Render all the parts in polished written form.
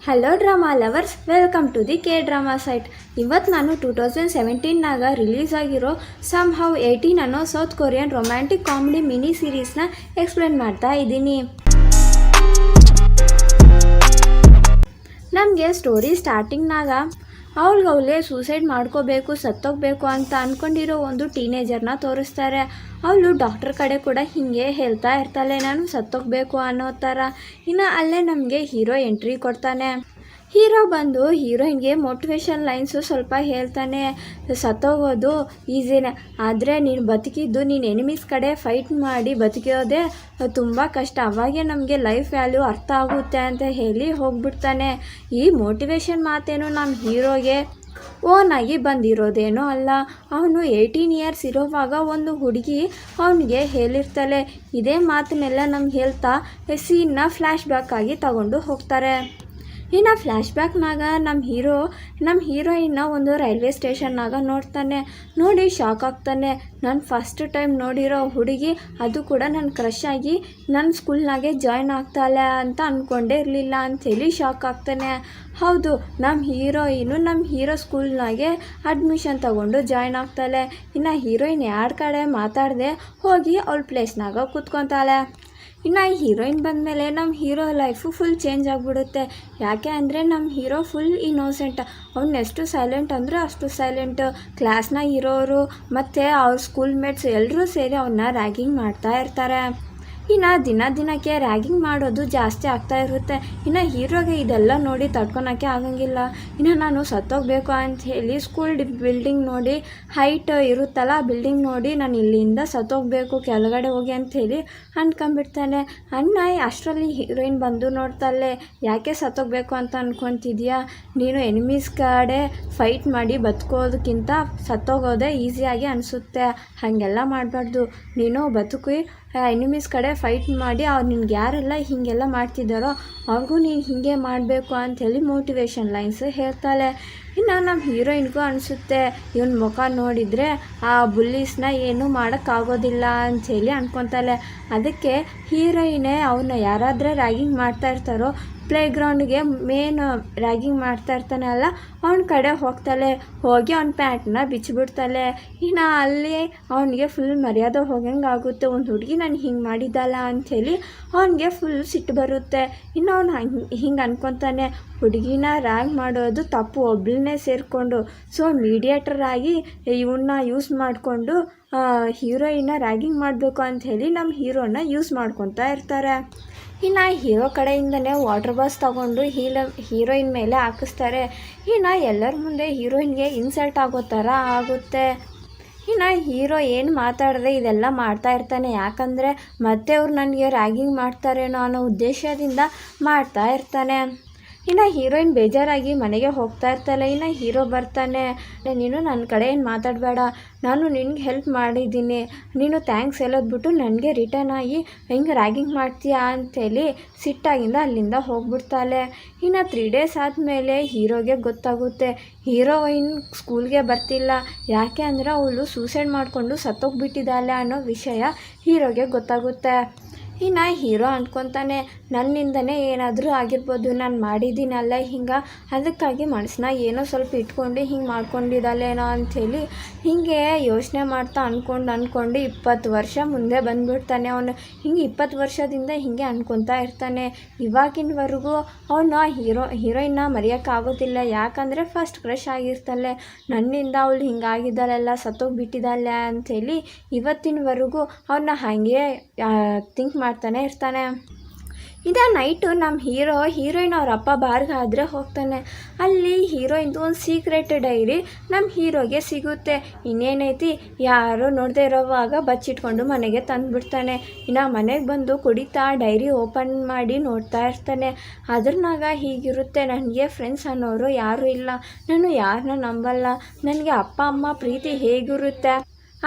Hello drama lovers, welcome to the K drama site. ಇವತ್ತು ನಾನು 2017ನಾಗ ರಿಲೀಸ್ ಆಗಿರೋ ಸಮ್ ಹೌ 18 ಅನ್ನೋ South Korean romantic comedy mini ಸೀರೀಸ್ನ ಎಕ್ಸ್ಪ್ಲೇನ್ ಮಾಡ್ತಾ ಇದ್ದೀನಿ. ನಮಗೆ ಸ್ಟೋರಿ ಸ್ಟಾರ್ಟಿಂಗ್ನಾಗ ಅವಳಿಗವಳೇ ಸೂಸೈಡ್ ಮಾಡ್ಕೋಬೇಕು, ಸತ್ತೋಗ್ಬೇಕು ಅಂತ ಅಂದ್ಕೊಂಡಿರೋ ಒಂದು ಟೀನೇಜರ್ನ ತೋರಿಸ್ತಾರೆ. ಅವಳು ಡಾಕ್ಟರ್ ಕಡೆ ಕೂಡ ಹೀಗೆ ಹೇಳ್ತಾ ಇರ್ತಾಳೆ, ನಾನು ಸತ್ತೋಗ್ಬೇಕು ಅನ್ನೋ ಥರ. ಇನ್ನು ಅಲ್ಲೇ ನಮಗೆ ಹೀರೋ ಎಂಟ್ರಿ ಕೊಡ್ತಾನೆ. ಹೀರೋ ಬಂದು ಹೀರೋಯಿನ್ಗೆ ಮೋಟಿವೇಶನ್ ಲೈನ್ಸು ಸ್ವಲ್ಪ ಹೇಳ್ತಾನೆ. ಸತ್ತೋಗೋದು ಈಸಿನೇ, ಆದರೆ ನೀನು ಬದುಕಿದ್ದು ನೀನು ಎನಿಮೀಸ್ ಕಡೆ ಫೈಟ್ ಮಾಡಿ ಬದುಕಿರೋದೇ ತುಂಬ ಕಷ್ಟ. ಅವಾಗೇ ನಮಗೆ ಲೈಫ್ ವ್ಯಾಲ್ಯೂ ಅರ್ಥ ಆಗುತ್ತೆ ಅಂತ ಹೇಳಿ ಹೋಗ್ಬಿಡ್ತಾನೆ. ಈ ಮೋಟಿವೇಶನ್ ಮಾತೇನು ನಮ್ಮ ಹೀರೋಗೆ ಓನಾಗಿ ಬಂದಿರೋದೇನೋ ಅಲ್ಲ. ಅವನು 18 ಇಯರ್ಸ್ ಇರೋವಾಗ ಒಂದು ಹುಡುಗಿ ಅವನಿಗೆ ಹೇಳಿರ್ತಾಳೆ. ಇದೇ ಮಾತನ್ನೆಲ್ಲ ನಮ್ಗೆ ಹೇಳ್ತಾ ಸೀನ್ನ ಫ್ಲ್ಯಾಶ್ ಬ್ಯಾಕ್ ಆಗಿ ತಗೊಂಡು ಹೋಗ್ತಾರೆ. ಇನ್ನು ಫ್ಲ್ಯಾಶ್ ಬ್ಯಾಕ್ನಾಗ ನಮ್ಮ ಹೀರೋಯಿನ್ನ ಒಂದು ರೈಲ್ವೆ ಸ್ಟೇಷನ್ನಾಗ ನೋಡ್ತಾನೆ. ನೋಡಿ ಶಾಕ್ ಆಗ್ತಾನೆ. ನಾನು ಫಸ್ಟ್ ಟೈಮ್ ನೋಡಿರೋ ಹುಡುಗಿ, ಅದು ಕೂಡ ನನ್ನ ಕ್ರಶ್ ಆಗಿ ನನ್ನ ಸ್ಕೂಲ್ನಾಗೆ ಜಾಯ್ನ್ ಆಗ್ತಾಳೆ ಅಂತ ಅಂದ್ಕೊಂಡೇ ಇರಲಿಲ್ಲ ಅಂಥೇಳಿ ಶಾಕ್ ಆಗ್ತಾನೆ. ಹೌದು, ನಮ್ಮ ಹೀರೋಯಿನು ನಮ್ಮ ಹೀರೋ ಸ್ಕೂಲ್ನಾಗೆ ಅಡ್ಮಿಷನ್ ತಗೊಂಡು ಜಾಯ್ನ್ ಆಗ್ತಾಳೆ. ಇನ್ನು ಹೀರೋಯಿನ್ ಎರಡು ಕಡೆ ಮಾತಾಡದೆ ಹೋಗಿ ಅವಳ ಪ್ಲೇಸ್ನಾಗ ಕೂತ್ಕೊತಾಳೆ. ಇನ್ನು ಈ ಹೀರೋಯಿನ್ ಬಂದಮೇಲೆ ನಮ್ಮ ಹೀರೋ ಲೈಫು ಫುಲ್ ಚೇಂಜ್ ಆಗಿಬಿಡುತ್ತೆ. ಯಾಕೆ ಅಂದರೆ ನಮ್ಮ ಹೀರೋ ಫುಲ್ ಇನ್ನೋಸೆಂಟ್. ಅವ್ನು ಎಷ್ಟು ಸೈಲೆಂಟ್ ಅಂದರೆ ಅಷ್ಟು ಸೈಲೆಂಟ್. ಕ್ಲಾಸ್ನಾಗ ಇರೋರು ಮತ್ತು ಅವ್ರ ಸ್ಕೂಲ್ ಮೇಟ್ಸ್ ಎಲ್ಲರೂ ಸೇರಿ ಅವನ್ನ ರ್ಯಾಗಿಂಗ್ ಮಾಡ್ತಾ ಇರ್ತಾರೆ. ಇನ್ನು ದಿನಕ್ಕೆ ರ್ಯಾಗಿಂಗ್ ಮಾಡೋದು ಜಾಸ್ತಿ ಆಗ್ತಾ ಇರುತ್ತೆ. ಇನ್ನು ಹೀರೋಗೆ ಇದೆಲ್ಲ ನೋಡಿ ತಡ್ಕೊಳಕ್ಕೆ ಆಗಂಗಿಲ್ಲ. ಇನ್ನು ನಾನು ಸತ್ತೋಗ್ಬೇಕು ಅಂತ ಹೇಳಿ ಸ್ಕೂಲ್ ಬಿಲ್ಡಿಂಗ್ ನೋಡಿ, ಹೈಟ್ ಇರುತ್ತಲ್ಲ ಆ ಬಿಲ್ಡಿಂಗ್ ನೋಡಿ, ನಾನು ಇಲ್ಲಿಂದ ಸತ್ತೋಗ್ಬೇಕು ಕೆಳಗಡೆ ಹೋಗಿ ಅಂಥೇಳಿ ಅಂದ್ಕೊಂಬಿಡ್ತಾನೆ. ಅಷ್ಟರಲ್ಲಿ ಹೀರೋಯಿನ್ ಬಂದು ನೋಡ್ತಾಳೆ. ಯಾಕೆ ಸತ್ತೋಗ್ಬೇಕು ಅಂತ ಅಂದ್ಕೊತಿದ್ಯಾ? ನೀನು ಎನಿಮೀಸ್ ಕಡೆ ಫೈಟ್ ಮಾಡಿ ಬದುಕೋದಕ್ಕಿಂತ ಸತ್ತೋಗೋದೇ ಈಸಿಯಾಗಿ ಅನಿಸುತ್ತೆ. ಹಾಗೆಲ್ಲ ಮಾಡಬಾರ್ದು. ನೀನು ಬದುಕಿ ಎನಿಮೀಸ್ ಕಡೆ ಫೈಟ್ ಮಾಡಿ ಅವ್ರು ನಿನ್ಗೆ ಯಾರೆಲ್ಲ ಹೀಗೆಲ್ಲ ಮಾಡ್ತಿದ್ದಾರೋ ಅವ್ರಿಗೂ ನೀನು ಹೀಗೆ ಮಾಡಬೇಕು ಅಂಥೇಳಿ ಮೋಟಿವೇಶನ್ ಲೈನ್ಸ್ ಹೇಳ್ತಾಳೆ. ಇನ್ನು ನಮ್ಮ ಹೀರೋಯಿನ್ಗೂ ಅನಿಸುತ್ತೆ, ಇವನ ಮುಖ ನೋಡಿದರೆ ಆ ಬುಲ್ಲೀಸ್ನ ಏನೂ ಮಾಡೋಕ್ಕಾಗೋದಿಲ್ಲ ಅಂಥೇಳಿ ಅಂದ್ಕೊತಾಳೆ. ಅದಕ್ಕೆ ಹೀರೋಯಿನೇ ಅವನ್ನ ಯಾರಾದರೆ ರ್ಯಾಗಿಂಗ್ ಮಾಡ್ತಾ ಇರ್ತಾರೋ ಪ್ಲೇಗ್ರೌಂಡ್ಗೆ ಮೇನ್ ರ್ಯಾಗಿಂಗ್ ಮಾಡ್ತಾ ಇರ್ತಾನೆ ಅಲ್ಲ, ಅವನ ಕಡೆ ಹೋಗ್ತಾಳೆ. ಹೋಗಿ ಅವ್ನ ಪ್ಯಾಂಟನ್ನ ಬಿಚ್ಚಿಬಿಡ್ತಾಳೆ. ಇನ್ನು ಅಲ್ಲಿ ಅವನಿಗೆ ಫುಲ್ ಮರ್ಯಾದೆ ಹೋಗಂಗೆ ಆಗುತ್ತೆ. ಒಂದು ಹುಡುಗಿ ನಾನು ಹಿಂಗೆ ಮಾಡಿದ್ದಲ್ಲ ಅಂಥೇಳಿ ಅವನಿಗೆ ಫುಲ್ ಸಿಟ್ಟು ಬರುತ್ತೆ. ಇನ್ನು ಅವ್ನು ಹಿಂಗೆ ಅನ್ಕೊತಾನೆ, ಹುಡುಗಿನ ರ್ಯಾಗ್ ಮಾಡೋದು ತಪ್ಪು, ಒಬ್ಬಳನ್ನೇ ಸೇರಿಕೊಂಡು. ಸೊ ಮೀಡಿಯೇಟರ್ ಆಗಿ ಇವನ್ನ ಯೂಸ್ ಮಾಡಿಕೊಂಡು ಹೀರೋಯಿನ್ನ ರ್ಯಾಗಿಂಗ್ ಮಾಡಬೇಕು ಅಂಥೇಳಿ ನಮ್ಮ ಹೀರೋನ ಯೂಸ್ ಮಾಡ್ಕೊತಾ ಇರ್ತಾರೆ. ಇನ್ನು ಹೀರೋ ಕಡೆಯಿಂದನೇ ವಾಟರ್ ಬಾಸ್ ತಗೊಂಡು ಹೀರೋಯಿನ್ ಮೇಲೆ ಹಾಕಿಸ್ತಾರೆ. ಇನ್ನು ಎಲ್ಲರ ಮುಂದೆ ಹೀರೋಯಿನ್ಗೆ ಇನ್ಸಲ್ಟ್ ಆಗೋ ಥರ ಆಗುತ್ತೆ. ಇನ್ನು ಹೀರೋ ಏನು ಮಾತಾಡಿದ್ರೆ ಇದೆಲ್ಲ ಮಾಡ್ತಾ ಇರ್ತಾನೆ. ಯಾಕಂದರೆ ಮತ್ತೆ ಅವ್ರು ನನಗೆ ರ್ಯಾಗಿಂಗ್ ಮಾಡ್ತಾರೇನೋ ಅನ್ನೋ ಉದ್ದೇಶದಿಂದ ಮಾಡ್ತಾ ಇರ್ತಾನೆ. ಇನ್ನು ಹೀರೋಯಿನ್ ಬೇಜಾರಾಗಿ ಮನೆಗೆ ಹೋಗ್ತಾ ಇರ್ತಾಳೆ. ಇನ್ನು ಹೀರೋ ಬರ್ತಾನೆ. ನೀನು ನನ್ನ ಕಡೆ ಏನು ಮಾತಾಡಬೇಡ, ನಾನು ನಿನಗೆ ಹೆಲ್ಪ್ ಮಾಡಿದ್ದೀನಿ, ನೀನು ಥ್ಯಾಂಕ್ಸ್ ಹೇಳೋದ್ಬಿಟ್ಟು ನನಗೆ ರಿಟರ್ನ್ ಆಗಿ ಹಿಂಗೆ ರ್ಯಾಗಿಂಗ್ ಮಾಡ್ತೀಯಾ ಅಂಥೇಳಿ ಸಿಟ್ಟಾಗಿಂದ ಅಲ್ಲಿಂದ ಹೋಗ್ಬಿಡ್ತಾಳೆ. ಇನ್ನು 3 ಡೇಸ್ ಆದಮೇಲೆ ಹೀರೋಗೆ ಗೊತ್ತಾಗುತ್ತೆ ಹೀರೋಯಿನ್ ಸ್ಕೂಲ್ಗೆ ಬರ್ತಿಲ್ಲ. ಯಾಕೆ ಅಂದರೆ ಅವಳು ಸೂಸೈಡ್ ಮಾಡಿಕೊಂಡು ಸತ್ತೋಗ್ಬಿಟ್ಟಿದ್ದಾಳೆ ಅನ್ನೋ ವಿಷಯ ಹೀರೋಗೆ ಗೊತ್ತಾಗುತ್ತೆ. ಇನ್ನು ಹೀರೋ ಅಂದ್ಕೊತಾನೆ, ನನ್ನಿಂದನೇ ಏನಾದರೂ ಆಗಿರ್ಬೋದು, ನಾನು ಮಾಡಿದ್ದೀನಲ್ಲ ಹಿಂಗೆ, ಅದಕ್ಕಾಗಿ ಮನಸ್ಸನ್ನ ಏನೋ ಸ್ವಲ್ಪ ಇಟ್ಕೊಂಡು ಹಿಂಗೆ ಮಾಡ್ಕೊಂಡಿದ್ದಾಳೇನೋ ಅಂಥೇಳಿ ಹೀಗೆ ಯೋಚನೆ ಮಾಡ್ತಾ ಅಂದ್ಕೊಂಡು 20 ವರ್ಷ ಮುಂದೆ ಬಂದುಬಿಡ್ತಾನೆ. ಅವನು ಹಿಂಗೆ 20 ವರ್ಷದಿಂದ ಹೀಗೆ ಅಂದ್ಕೊತಾ ಇರ್ತಾನೆ. ಇವಾಗಿನವರೆಗೂ ಅವನು ಹೀರೋಯಿನ್ನ ಮರೆಯೋಕ್ಕಾಗೋದಿಲ್ಲ. ಯಾಕಂದರೆ ಫಸ್ಟ್ ಕ್ರಶ್ ಆಗಿರ್ತಾಳೆ, ನನ್ನಿಂದ ಅವಳು ಹಿಂಗಾಗಿದ್ದಾಳೆಲ್ಲ, ಸತ್ತೋಗ್ಬಿಟ್ಟಿದ್ದಾಳೆ ಅಂಥೇಳಿ ಇವತ್ತಿನವರೆಗೂ ಅವನ್ನ ಹಾಗೆ ಥಿಂಕ್ ಮಾಡ್ತಾನೆ ಇರ್ತಾನೆ. ಇದೇ ನೈಟು ನಮ್ಮ ಹೀರೋಯಿನ್ ಅವ್ರ ಅಪ್ಪ ಬಾರ್ಗಾದರೆ ಹೋಗ್ತಾನೆ. ಅಲ್ಲಿ ಹೀರೋಯಿಂದು ಒಂದು ಸೀಕ್ರೆಟ್ ಡೈರಿ ನಮ್ಮ ಹೀರೋಗೆ ಸಿಗುತ್ತೆ. ಇನ್ನೇನೈತಿ, ಯಾರೋ ನೋಡದೆ ಇರೋವಾಗ ಬಚ್ಚಿಟ್ಕೊಂಡು ಮನೆಗೆ ತಂದುಬಿಡ್ತಾನೆ. ಇನ್ನು ಮನೆಗೆ ಬಂದು ಕುಡಿತಾ ಡೈರಿ ಓಪನ್ ಮಾಡಿ ನೋಡ್ತಾ ಇರ್ತಾನೆ. ಅದ್ರನಾಗ ಹೀಗಿರುತ್ತೆ, ನನಗೆ ಫ್ರೆಂಡ್ಸ್ ಅನ್ನೋರು ಯಾರೂ ಇಲ್ಲ, ನಾನು ಯಾರನ್ನ ನಂಬಲ್ಲ, ನನಗೆ ಅಪ್ಪ ಅಮ್ಮ ಪ್ರೀತಿ ಹೇಗಿರುತ್ತೆ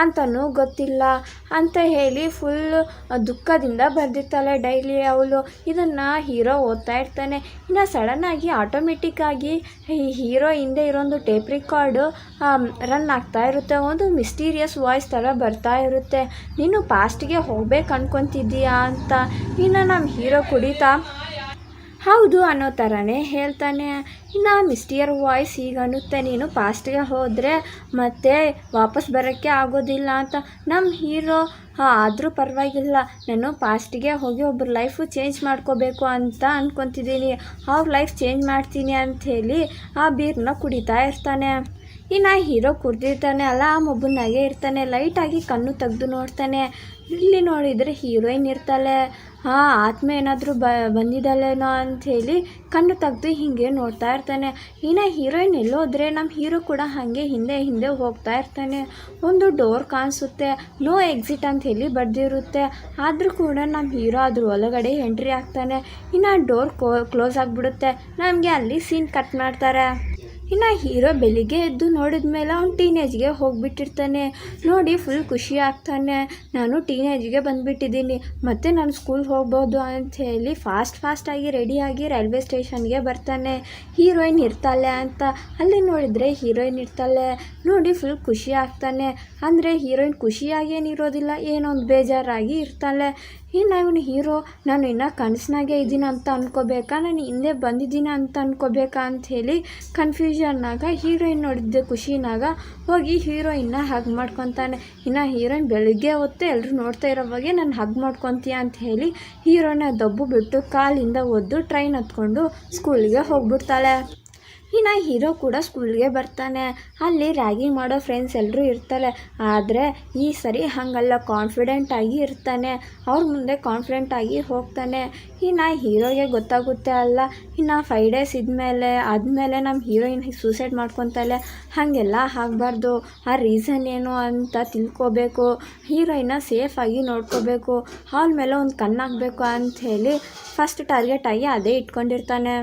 ಅಂತನೂ ಗೊತ್ತಿಲ್ಲ ಅಂತ ಹೇಳಿ ಫುಲ್ ದುಃಖದಿಂದ ಬರೆದಿರ್ತಾಳೆ ಡೈಲಿ ಅವಳು. ಇದನ್ನು ಹೀರೋ ಓದ್ತಾ ಇರ್ತಾನೆ. ಇನ್ನು ಸಡನ್ನಾಗಿ ಆಟೋಮೆಟಿಕ್ಕಾಗಿ ಹೀರೋ ಹಿಂದೆ ಇರೋದು ಟೇಪ್ ರೆಕಾರ್ಡು ರನ್ ಆಗ್ತಾ ಇರುತ್ತೆ. ಒಂದು ಮಿಸ್ಟೀರಿಯಸ್ ವಾಯ್ಸ್ ಥರ ಬರ್ತಾ ಇರುತ್ತೆ, ನೀನು ಪಾಸ್ಟಿಗೆ ಹೋಗ್ಬೇಕು ಅನ್ಕೊತಿದ್ದೀಯಾ ಅಂತ. ಇನ್ನು ನಮ್ಮ ಹೀರೋ ಹೌದು ಅನ್ನೋ ಥರನೇ ಹೇಳ್ತಾನೆ. ಇನ್ನು ಮಿಸ್ಟಿಯರ್ ವಾಯ್ಸ್ ಈಗ ಅನ್ನುತ್ತೆ, ನೀನು ಪಾಸ್ಟ್ಗೆ ಹೋದರೆ ಮತ್ತೆ ವಾಪಸ್ ಬರೋಕ್ಕೆ ಆಗೋದಿಲ್ಲ ಅಂತ. ನಮ್ಮ ಹೀರೋ ಆದರೂ ಪರವಾಗಿಲ್ಲ, ನಾನು ಪಾಸ್ಟಿಗೆ ಹೋಗಿ ಒಬ್ಬರ ಲೈಫು ಚೇಂಜ್ ಮಾಡ್ಕೋಬೇಕು ಅಂತ ಅಂದ್ಕೊತಿದ್ದೀನಿ, ಅವ್ರ ಲೈಫ್ ಚೇಂಜ್ ಮಾಡ್ತೀನಿ ಅಂಥೇಳಿ ಆ ಬೀರನ್ನ ಕುಡಿತಾ ಇರ್ತಾನೆ. ಇನ್ನು ಹೀರೋ ಕುಡ್ದಿರ್ತಾನೆ ಅಲ್ಲ, ಆ ಮೊಬ್ಬನಾಗೆ ಇರ್ತಾನೆ. ಲೈಟಾಗಿ ಕಣ್ಣು ತೆಗೆದು ನೋಡ್ತಾನೆ. ಇಲ್ಲಿ ನೋಡಿದರೆ ಹೀರೋಯಿನ್ ಇರ್ತಾಳೆ. ಆತ್ಮ ಏನಾದರೂ ಬಂದಿದ್ದಾಳೇನೋ ಅಂಥೇಳಿ ಕಣ್ಣು ತೆಗೆದು ಹೀಗೆ ನೋಡ್ತಾ ಇರ್ತಾನೆ. ಇನ್ನು ಹೀರೋಯಿನ್ ಎಲ್ಲೋದ್ರೆ ನಮ್ಮ ಹೀರೋ ಕೂಡ ಹಾಗೆ ಹಿಂದೆ ಹಿಂದೆ ಹೋಗ್ತಾ ಇರ್ತಾನೆ. ಒಂದು ಡೋರ್ ಕಾಣಿಸುತ್ತೆ, ನೋ ಎಕ್ಸಿಟ್ ಅಂಥೇಳಿ ಬರೆದಿರುತ್ತೆ. ಆದರೂ ಕೂಡ ನಮ್ಮ ಹೀರೋ ಅದ್ರ ಒಳಗಡೆ ಎಂಟ್ರಿ ಆಗ್ತಾನೆ. ಇನ್ನು ಡೋರ್ ಕ್ಲೋಸ್ ಆಗಿಬಿಡುತ್ತೆ. ನಮಗೆ ಅಲ್ಲಿ ಸೀನ್ ಕಟ್ ಮಾಡ್ತಾರೆ. ಇನ್ನು ಹೀರೋ ಬೆಳಿಗ್ಗೆ ಎದ್ದು ನೋಡಿದ ಮೇಲೆ ಅವ್ನು ಟೀನೇಜ್ಗೆ ಹೋಗಿಬಿಟ್ಟಿರ್ತಾನೆ. ನೋಡಿ ಫುಲ್ ಖುಷಿ ಆಗ್ತಾನೆ, ನಾನು ಟೀನೇಜ್ಗೆ ಬಂದುಬಿಟ್ಟಿದ್ದೀನಿ, ಮತ್ತು ನಾನು ಸ್ಕೂಲ್ಗೆ ಹೋಗ್ಬೋದು ಅಂಥೇಳಿ ಫಾಸ್ಟಾಗಿ ರೆಡಿಯಾಗಿ ರೈಲ್ವೆ ಸ್ಟೇಷನ್ಗೆ ಬರ್ತಾನೆ. ಹೀರೋಯಿನ್ ಇರ್ತಾಳೆ ಅಂತ ಅಲ್ಲಿ ನೋಡಿದರೆ ಹೀರೋಯಿನ್ ಇರ್ತಾಳೆ. ನೋಡಿ ಫುಲ್ ಖುಷಿ ಆಗ್ತಾನೆ. ಅಂದರೆ ಹೀರೋಯಿನ್ ಖುಷಿಯಾಗಿ ಏನಿರೋದಿಲ್ಲ, ಏನೋ ಒಂದು ಬೇಜಾರಾಗಿ ಇರ್ತಾಳೆ. ಇನ್ನು ಇವನು ಹೀರೋ, ನಾನು ಇನ್ನೂ ಕನಸಿನಾಗೆ ಇದ್ದೀನಿ ಅಂತ ಅಂದ್ಕೋಬೇಕಾ, ನಾನು ಹಿಂದೆ ಬಂದಿದ್ದೀನಿ ಅಂತ ಅಂದ್ಕೋಬೇಕಾ ಅಂಥೇಳಿ ಕನ್ಫ್ಯೂಷನ್ನಾಗ ಹೀರೋಯಿನ್ ನೋಡಿದ್ದೆ ಖುಷಿನಾಗ ಹೋಗಿ ಹೀರೋಯಿನ್ನ ಹಗ್ ಮಾಡ್ಕೊತಾನೆ. ಇನ್ನು ಹೀರೋಯಿನ್ ಬೆಳಗ್ಗೆ ಹೊತ್ತು ಎಲ್ಲರೂ ನೋಡ್ತಾ ಇರೋವಾಗೆ ನಾನು ಹಗ್ ಮಾಡ್ಕೊತೀಯ ಅಂತ ಹೇಳಿ ಹೀರೋನ ದಬ್ಬು ಬಿಟ್ಟು ಕಾಲಿಂದ ಒದ್ದು ಟ್ರೈನ್ ಹತ್ಕೊಂಡು ಸ್ಕೂಲಿಗೆ ಹೋಗ್ಬಿಡ್ತಾಳೆ. ಇನ್ನು ಹೀರೋ ಕೂಡ ಸ್ಕೂಲ್ಗೆ ಬರ್ತಾನೆ. ಅಲ್ಲಿ ರ್ಯಾಗಿಂಗ್ ಮಾಡೋ ಫ್ರೆಂಡ್ಸ್ ಎಲ್ಲರೂ ಇರ್ತಾರೆ. ಆದರೆ ಈ ಸರಿ ಹಾಗಲ್ಲ, ಕಾನ್ಫಿಡೆಂಟಾಗಿ ಇರ್ತಾನೆ. ಅವ್ರ ಮುಂದೆ ಕಾನ್ಫಿಡೆಂಟಾಗಿ ಹೋಗ್ತಾನೆ. ಇನ್ನು ಹೀರೋಗೆ ಗೊತ್ತಾಗುತ್ತೆ ಅಲ್ಲ, ಇನ್ನು 5 days ಆದಮೇಲೆ ನಮ್ಮ ಹೀರೋಯಿನ್ ಸೂಸೈಡ್ ಮಾಡ್ಕೊತಾಳೆ. ಹಾಗೆಲ್ಲ ಆಗಬಾರ್ದು, ಆ ರೀಸನ್ ಏನು ಅಂತ ತಿಳ್ಕೊಬೇಕು, ಹೀರೋಯಿನ್ನ ಸೇಫಾಗಿ ನೋಡ್ಕೋಬೇಕು, ಅವಳ ಮೇಲೆ ಒಂದು ಕಣ್ಣಾಗಬೇಕು ಅಂಥೇಳಿ ಫಸ್ಟ್ ಟಾರ್ಗೆಟಾಗಿ ಅದೇ ಇಟ್ಕೊಂಡಿರ್ತಾನೆ.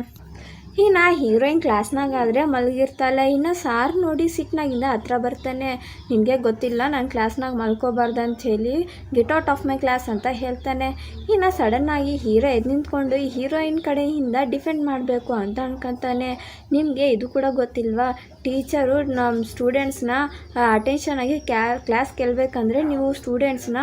ಇನ್ನು ಹೀರೋಯಿನ್ ಕ್ಲಾಸ್ನಾಗಾದರೆ ಮಲಗಿರ್ತಾಳೆ. ಇನ್ನು ಸಾರ್ ನೋಡಿ ಸಿಟ್ನಾಗಿಂದ ಹತ್ರ ಬರ್ತಾನೆ. ನಿನಗೆ ಗೊತ್ತಿಲ್ಲ ನಾನು ಕ್ಲಾಸ್ನಾಗ ಮಲ್ಕೋಬಾರ್ದು ಅಂಥೇಳಿ get out of my class ಅಂತ ಹೇಳ್ತಾನೆ. ಇನ್ನು ಸಡನ್ನಾಗಿ ಹೀರೋ ಎದ್ದು ನಿಂತ್ಕೊಂಡು ಈ ಹೀರೋಯಿನ್ ಕಡೆಯಿಂದ ಡಿಫೆಂಡ್ ಮಾಡಬೇಕು ಅಂತ ಅನ್ಕೊತಾನೆ. ನಿಮಗೆ ಇದು ಕೂಡ ಗೊತ್ತಿಲ್ವಾ, ಟೀಚರು ನಮ್ಮ ಸ್ಟೂಡೆಂಟ್ಸ್ನ ಅಟೆನ್ಷನಾಗಿ ಕ್ಲಾಸ್ ಕೇಳಬೇಕಂದ್ರೆ ನೀವು ಸ್ಟೂಡೆಂಟ್ಸ್ನ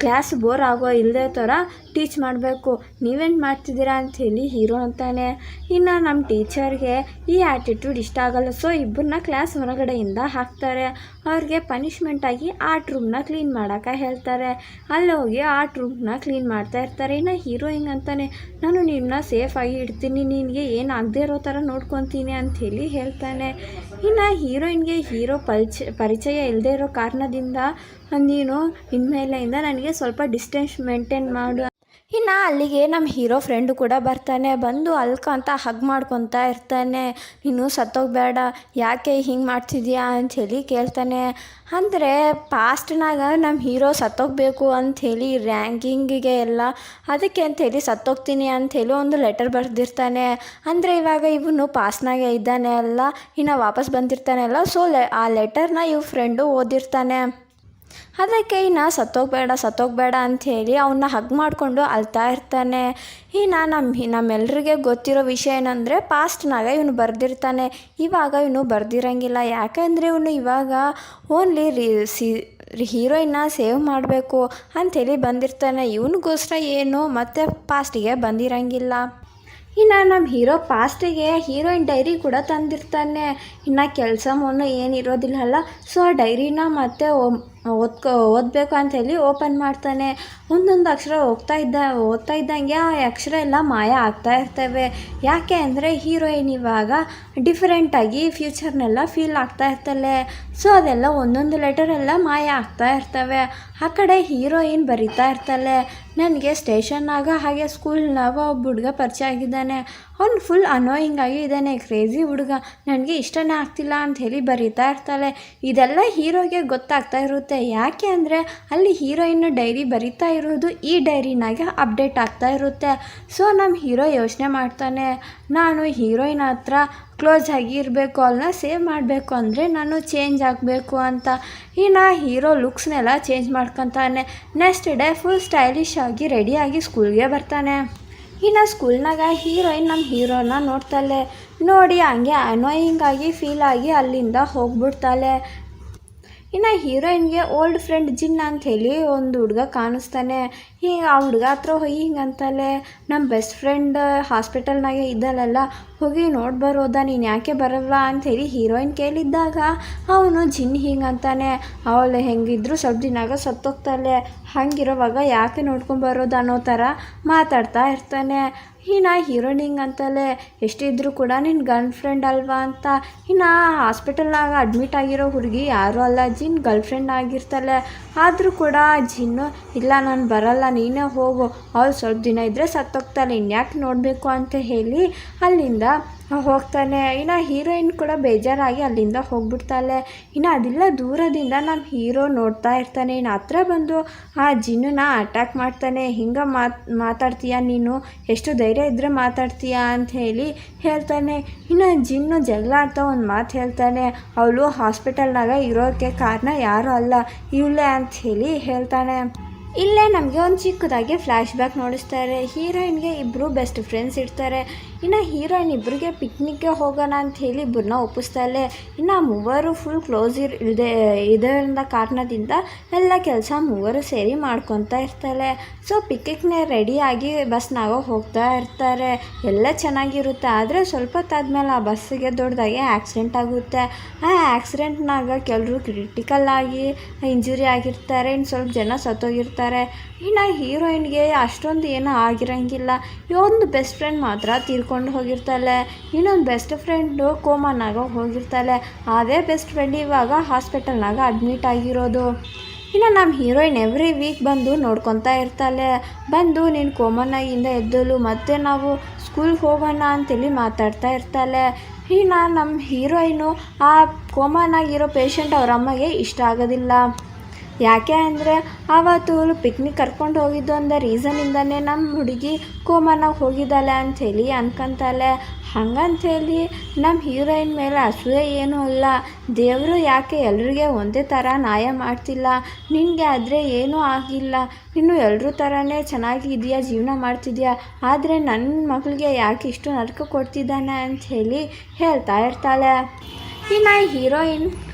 ಕ್ಲಾಸ್ ಬೋರ್ ಆಗೋ ಇಲ್ಲದೆ ಥರ ಟೀಚ್ ಮಾಡಬೇಕು, ನೀವೇನು ಮಾಡ್ತಿದ್ದೀರಾ ಅಂಥೇಳಿ ಹೀರೋ ಅಂತಾನೆ. ಇನ್ನು ನಮ್ಮ ಟೀಚರ್ಗೆ ಈ ಆ್ಯಟಿಟ್ಯೂಡ್ ಇಷ್ಟ ಆಗಲ್ಲ, ಸೊ ಇಬ್ಬರನ್ನ ಕ್ಲಾಸ್ ಹೊರಗಡೆಯಿಂದ ಹಾಕ್ತಾರೆ. ಅವ್ರಿಗೆ ಪನಿಷ್ಮೆಂಟಾಗಿ ಆರ್ಟ್ ರೂಮ್ನ ಕ್ಲೀನ್ ಮಾಡೋಕ್ಕೆ ಹೇಳ್ತಾರೆ. ಅಲ್ಲಿ ಹೋಗಿ ಆರ್ಟ್ ರೂಮ್ನ ಕ್ಲೀನ್ ಮಾಡ್ತಾ ಇರ್ತಾರೆ. ಇನ್ನು ಹೀರೋಯಿನ್ ಅಂತಾನೆ, ನಾನು ನಿನ್ನ ಸೇಫಾಗಿ ಇಡ್ತೀನಿ, ನಿನಗೆ ಏನು ಆಗದೆ ಇರೋ ಥರ ನೋಡ್ಕೊತೀನಿ ಅಂಥೇಳಿ ಹೇಳ್ತಾನೆ. ಇನ್ನು ಹೀರೋಯಿನ್ಗೆ ಹೀರೋ ಪರಿಚಯ ಇಲ್ಲದೆ ಇರೋ ಕಾರಣದಿಂದ ನೀನು ಇನ್ಮೇಲೆಯಿಂದ ನನಗೆ ಸ್ವಲ್ಪ ಡಿಸ್ಟೆನ್ಸ್ ಮೇಂಟೈನ್ ಮಾಡು. ಇನ್ನು ಅಲ್ಲಿಗೆ ನಮ್ಮ ಹೀರೋ ಫ್ರೆಂಡು ಕೂಡ ಬರ್ತಾನೆ. ಬಂದು ಅಲ್ಕಂತ ಹಗ್ ಮಾಡ್ಕೊತಾ ಇರ್ತಾನೆ. ನೀನು ಸತ್ತೋಗಬೇಡ, ಯಾಕೆ ಹಿಂಗೆ ಮಾಡ್ತಿದ್ಯಾ ಅಂಥೇಳಿ ಕೇಳ್ತಾನೆ. ಅಂದರೆ ಪಾಸ್ಟ್ನಾಗ ನಮ್ಮ ಹೀರೋ ಸತ್ತೋಗಬೇಕು ಅಂಥೇಳಿ ರ್ಯಾಂಕಿಂಗಿಗೆ ಎಲ್ಲ ಅದಕ್ಕೆ ಅಂಥೇಳಿ ಸತ್ತೋಗ್ತೀನಿ ಅಂಥೇಳಿ ಒಂದು ಲೆಟರ್ ಬರೆದಿರ್ತಾನೆ. ಅಂದರೆ ಇವಾಗ ಇವನು ಪಾಸ್ಟ್ನಾಗೆ ಇದ್ದಾನೆ ಅಲ್ಲ, ಇನ್ನು ವಾಪಸ್ ಬಂದಿರ್ತಾನೆ ಅಲ್ಲ, ಸೊ ಆ ಲೆಟರ್ನ ಇವ್ ಫ್ರೆಂಡು ಓದಿರ್ತಾನೆ. ಅದಕ್ಕೆ ಇನ್ನು ಸತ್ತೋಗಬೇಡ ಅಂಥೇಳಿ ಅವನ್ನ ಹಗ್ ಮಾಡಿಕೊಂಡು ಅಳ್ತಾ ಇರ್ತಾನೆ. ಇನ್ನು ನಮ್ಮೆಲ್ರಿಗೆ ಗೊತ್ತಿರೋ ವಿಷಯ ಏನಂದರೆ ಪಾಸ್ಟ್ನಾಗ ಇವನು ಬರೆದಿರ್ತಾನೆ, ಇವಾಗ ಇವನು ಬರೆದಿರಂಗಿಲ್ಲ. ಯಾಕೆಂದರೆ ಇವನು ಇವಾಗ ಓನ್ಲಿ ಹೀರೋಯಿನ್ನ ಸೇವ್ ಮಾಡಬೇಕು ಅಂಥೇಳಿ ಬಂದಿರ್ತಾನೆ. ಇವನಿಗೋಸ್ಕರ ಏನು ಮತ್ತೆ ಪಾಸ್ಟಿಗೆ ಬಂದಿರಂಗಿಲ್ಲ. ಇನ್ನು ನಮ್ಮ ಹೀರೋ ಪಾಸ್ಟಿಗೆ ಹೀರೋಯಿನ್ ಡೈರಿ ಕೂಡ ತಂದಿರ್ತಾನೆ. ಇನ್ನು ಕೆಲಸ ಏನಿರೋದಿಲ್ಲ ಅಲ್ಲ, ಸೊ ಆ ಡೈರಿನ ಮತ್ತೆ ಓದಬೇಕು ಅಂಥೇಳಿ ಓಪನ್ ಮಾಡ್ತಾನೆ. ಒಂದೊಂದು ಅಕ್ಷರ ಓದ್ತಾ ಇದ್ದಂಗೆ ಆ ಅಕ್ಷರ ಎಲ್ಲ ಮಾಯ ಆಗ್ತಾ ಇರ್ತವೆ. ಯಾಕೆ ಅಂದರೆ ಹೀರೋಯಿನ್ ಇವಾಗ ಡಿಫ್ರೆಂಟಾಗಿ ಫ್ಯೂಚರ್ನೆಲ್ಲ ಫೀಲ್ ಆಗ್ತಾ ಇರ್ತಾಳೆ. ಸೊ ಅದೆಲ್ಲ ಒಂದೊಂದು ಲೆಟರೆಲ್ಲ ಮಾಯ ಆಗ್ತಾ ಇರ್ತವೆ. ಆ ಕಡೆ ಹೀರೋಯಿನ್ ಬರಿತಾ ಇರ್ತಾಳೆ, ನನಗೆ ಸ್ಟೇಷನ್ನಾಗ ಹಾಗೆ ಸ್ಕೂಲ್ನಾಗ ಒಬ್ಬ ಹುಡುಗ ಪರಿಚಯ ಆಗಿದ್ದಾನೆ, ಅವ್ನು ಫುಲ್ ಅನೋಯಿಂಗ್ ಆಗಿ ಇದ್ದಾನೆ, ಕ್ರೇಜಿ ಹುಡುಗ, ನನಗೆ ಇಷ್ಟನೇ ಆಗ್ತಿಲ್ಲ ಅಂಥೇಳಿ ಬರೀತಾ ಇರ್ತಾಳೆ. ಇದೆಲ್ಲ ಹೀರೋಗೆ ಗೊತ್ತಾಗ್ತಾ ಇರುತ್ತೆ. ಯಾಕೆ ಅಂದರೆ ಅಲ್ಲಿ ಹೀರೋಯಿನ್ ಡೈರಿ ಬರಿತಾ ಇರೋದು ಈ ಡೈರಿನಾಗೆ ಅಪ್ಡೇಟ್ ಆಗ್ತಾ ಇರುತ್ತೆ. ಸೊ ನಮ್ಮ ಹೀರೋ ಯೋಚನೆ ಮಾಡ್ತಾನೆ, ನಾನು ಹೀರೋಯಿನ್ ಹತ್ರ ಕ್ಲೋಸ್ ಆಗಿ ಇರಬೇಕು, ಅವಳನ್ನ ಸೇವ್ ಮಾಡಬೇಕು ಅಂದರೆ ನಾನು ಚೇಂಜ್ ಆಗಬೇಕು ಅಂತ. ಇನ್ನು ಹೀರೋ ಲುಕ್ಸ್ನೆಲ್ಲ ಚೇಂಜ್ ಮಾಡ್ಕೊತಾನೆ. ನೆಕ್ಸ್ಟ್ ಡೇ ಫುಲ್ ಸ್ಟೈಲಿಶ್ ಆಗಿ ರೆಡಿಯಾಗಿ ಸ್ಕೂಲ್ಗೆ ಬರ್ತಾನೆ. ಇನ್ನು ಸ್ಕೂಲ್ನಾಗ ಹೀರೋಯಿನ್ ನಮ್ಮ ಹೀರೋನ ನೋಡ್ತಾಳೆ. ನೋಡಿ ಹಂಗೆ ಅನೋಯಿಂಗಾಗಿ ಫೀಲ್ ಆಗಿ ಅಲ್ಲಿಂದ ಹೋಗ್ಬಿಡ್ತಾಳೆ. ಇನ್ನು ಹೀರೋಯಿನ್ಗೆ ಓಲ್ಡ್ ಫ್ರೆಂಡ್ ಜಿನ್ ಅಂಥೇಳಿ ಒಂದು ಹುಡುಗ ಕಾಣಿಸ್ತಾನೆ. ಹಿಂಗೆ ಆ ಹುಡುಗ ಹತ್ರ ಹೋಗಿ ಹಿಂಗೆ ಅಂತಲೇ ನಮ್ಮ ಬೆಸ್ಟ್ ಫ್ರೆಂಡ್ ಹಾಸ್ಪಿಟಲ್ನಾಗೆ ಇದ್ದಲ್ಲ, ಹೋಗಿ ನೋಡಿ ಬರೋದಾ, ನೀನು ಯಾಕೆ ಬರಲ್ಲ ಅಂಥೇಳಿ ಹೀರೋಯಿನ್ ಕೇಳಿದ್ದಾಗ ಅವನು ಜಿನ್ ಹಿಂಗೆ ಅಂತಾನೆ, ಅವಳು ಹೆಂಗಿದ್ರು ಸ್ವಲ್ಪ ದಿನಾಗ ಸತ್ತೋಗ್ತಾಳೆ, ಹಂಗಿರೋವಾಗ ಯಾಕೆ ನೋಡ್ಕೊಂಬರೋದು ಅನ್ನೋ ಥರ ಮಾತಾಡ್ತಾ ಇರ್ತಾನೆ. ಇನ್ನು ಹೀರೋಯಿನ್ ಹಿಂಗೆ ಅಂತಲೇ, ಎಷ್ಟಿದ್ರು ಕೂಡ ನಿನ್ನ ಗರ್ಲ್ ಫ್ರೆಂಡ್ ಅಲ್ವಾ ಅಂತ. ಇನ್ನು ಹಾಸ್ಪಿಟಲ್ನಾಗ ಅಡ್ಮಿಟ್ ಆಗಿರೋ ಹುಡುಗಿ ಯಾರೂ ಅಲ್ಲ, ಜಿನ್ ಗರ್ಲ್ ಫ್ರೆಂಡ್ ಆಗಿರ್ತಾಳೆ. ಆದರೂ ಕೂಡ ಜಿನ್ನು, ಇಲ್ಲ ನಾನು ಬರಲ್ಲ, ನೀನೇ ಹೋಗು, ಅವಳು ಸ್ವಲ್ಪ ದಿನ ಇದ್ದರೆ ಸತ್ತೋಗ್ತಾಳೆ, ಇನ್ಯಾಕೆ ನೋಡಬೇಕು ಅಂತ ಹೇಳಿ ಅಲ್ಲಿಂದ ಹೋಗ್ತಾನೆ. ಇನ್ನು ಹೀರೋಯಿನ್ ಕೂಡ ಬೇಜಾರಾಗಿ ಅಲ್ಲಿಂದ ಹೋಗ್ಬಿಡ್ತಾಳೆ. ಇನ್ನು ಅದೆಲ್ಲ ದೂರದಿಂದ ನಮ್ಮ ಹೀರೋ ನೋಡ್ತಾ ಇರ್ತಾನೆ. ಇನ್ನು ಹತ್ರ ಬಂದು ಆ ಜಿನ್ನನ್ನ ಅಟ್ಯಾಕ್ ಮಾಡ್ತಾನೆ. ಹಿಂಗೆ ಮಾತಾಡ್ತೀಯ ನೀನು, ಎಷ್ಟು ಧೈರ್ಯ ಇದ್ದರೆ ಮಾತಾಡ್ತೀಯಾ ಅಂತ ಹೇಳಿ ಹೇಳ್ತಾನೆ. ಇನ್ನು ಜಿನ್ನು ಜಗಳ ಆಡ್ತಾ ಒಂದು ಮಾತು ಹೇಳ್ತಾನೆ, ಅವಳು ಹಾಸ್ಪಿಟಲ್ನಾಗ ಇರೋಕ್ಕೆ ಕಾರಣ ಯಾರೂ ಅಲ್ಲ, ಇವಳೇ ಅಂತ ಹೇಳಿ ಹೇಳ್ತಾನೆ. ಇಲ್ಲೇ ನಮಗೆ ಒಂದು ಚಿಕ್ಕದಾಗಿ ಫ್ಲ್ಯಾಶ್ ಬ್ಯಾಕ್ ನೋಡಿಸ್ತಾರೆ. ಹೀರೋಯಿನ್ಗೆ ಇಬ್ಬರು ಬೆಸ್ಟ್ ಫ್ರೆಂಡ್ಸ್ ಇರ್ತಾರೆ. ಇನ್ನು ಹೀರೋಯಿನ್ ಇಬ್ಬರಿಗೆ ಪಿಕ್ನಿಕ್ಗೆ ಹೋಗೋಣ ಅಂತ ಹೇಳಿ ಇಬ್ಬರನ್ನ ಒಪ್ಪಿಸ್ತಾಳೆ. ಇನ್ನು ಮೂವರು ಫುಲ್ ಕ್ಲೋಸ್ ಇದರಿಂದ ಕಾರಣದಿಂದ ಎಲ್ಲ ಕೆಲಸ ಮೂವರು ಸೇರಿ ಮಾಡ್ಕೊತಾ ಇರ್ತಾಳೆ. ಸೊ ಪಿಕ್ನಿಕ್ನೇ ರೆಡಿಯಾಗಿ ಬಸ್ನಾಗ ಹೋಗ್ತಾ ಇರ್ತಾರೆ. ಎಲ್ಲ ಚೆನ್ನಾಗಿರುತ್ತೆ. ಆದರೆ ಸ್ವಲ್ಪ ಹೊತ್ತಾದ್ಮೇಲೆ ಆ ಬಸ್ಸಿಗೆ ದೊಡ್ಡದಾಗಿ ಆಕ್ಸಿಡೆಂಟ್ ಆಗುತ್ತೆ. ಆ ಆಕ್ಸಿಡೆಂಟ್ನಾಗ ಕೆಲವರು ಕ್ರಿಟಿಕಲ್ ಆಗಿ ಇಂಜುರಿ ಆಗಿರ್ತಾರೆ, ಇನ್ನು ಸ್ವಲ್ಪ ಜನ ಸತ್ತೋಗಿರ್ತಾರೆ. ಇನ್ನು ಹೀರೋಯಿನ್ಗೆ ಅಷ್ಟೊಂದು ಏನೂ ಆಗಿರೋಂಗಿಲ್ಲ. ಒಂದು ಬೆಸ್ಟ್ ಫ್ರೆಂಡ್ ಮಾತ್ರ ತೀರ್ಕೊಂಡು ಹೋಗಿರ್ತಾಳೆ. ಇನ್ನೊಂದು ಬೆಸ್ಟ್ ಫ್ರೆಂಡು ಕೋಮಾನಾಗ ಹೋಗಿರ್ತಾಳೆ. ಅದೇ ಬೆಸ್ಟ್ ಫ್ರೆಂಡ್ ಇವಾಗ ಹಾಸ್ಪಿಟಲ್ನಾಗ ಅಡ್ಮಿಟ್ ಆಗಿರೋದು. ಇನ್ನು ನಮ್ಮ ಹೀರೋಯಿನ್ ಎವ್ರಿ ವೀಕ್ ಬಂದು ನೋಡ್ಕೊತಾ ಇರ್ತಾಳೆ. ಬಂದು ನೀನು ಕೋಮನಾಗಿಂದ ಎದ್ದಲು, ಮತ್ತೆ ನಾವು ಸ್ಕೂಲ್ಗೆ ಹೋಗೋಣ ಅಂತೇಳಿ ಮಾತಾಡ್ತಾ ಇರ್ತಾಳೆ. ಇನ್ನು ನಮ್ಮ ಹೀರೋಯಿನು ಆ ಕೋಮನಾಗಿರೋ ಪೇಷಂಟ್ ಅವ್ರ ಅಮ್ಮಗೆ ಇಷ್ಟ ಆಗೋದಿಲ್ಲ. ಯಾಕೆ ಅಂದರೆ ಆವತ್ತು ಪಿಕ್ನಿಕ್ ಕರ್ಕೊಂಡು ಹೋಗಿದ್ದು ಅಂದ ರೀಸನಿಂದನೇ ನಮ್ಮ ಹುಡುಗಿ ಕೋಮನಾಗ ಹೋಗಿದ್ದಾಳೆ ಅಂಥೇಳಿ ಅನ್ಕೊಂತಾಳೆ. ಹಂಗಂಥೇಳಿ ನಮ್ಮ ಹೀರೋಯಿನ್ ಮೇಲೆ ಅಸೂಯೆ ಏನೂ ಅಲ್ಲ. ದೇವರು ಯಾಕೆ ಎಲ್ರಿಗೆ ಒಂದೇ ಥರ ನ್ಯಾಯ ಮಾಡ್ತಿಲ್ಲ, ನಿನಗೆ ಆದರೆ ಏನೂ ಆಗಿಲ್ಲ, ನೀನು ಎಲ್ಲರೂ ಥರನೇ ಚೆನ್ನಾಗಿದೆಯಾ, ಜೀವನ ಮಾಡ್ತಿದ್ಯಾ, ಆದರೆ ನನ್ನ ಮಗಳಿಗೆ ಯಾಕೆ ಇಷ್ಟು ನರಕ ಕೊಡ್ತಿದ್ದಾನೆ ಅಂಥೇಳಿ ಹೇಳ್ತಾ ಇರ್ತಾಳೆ. ಇನ್ನು ಹೀರೋಯಿನ್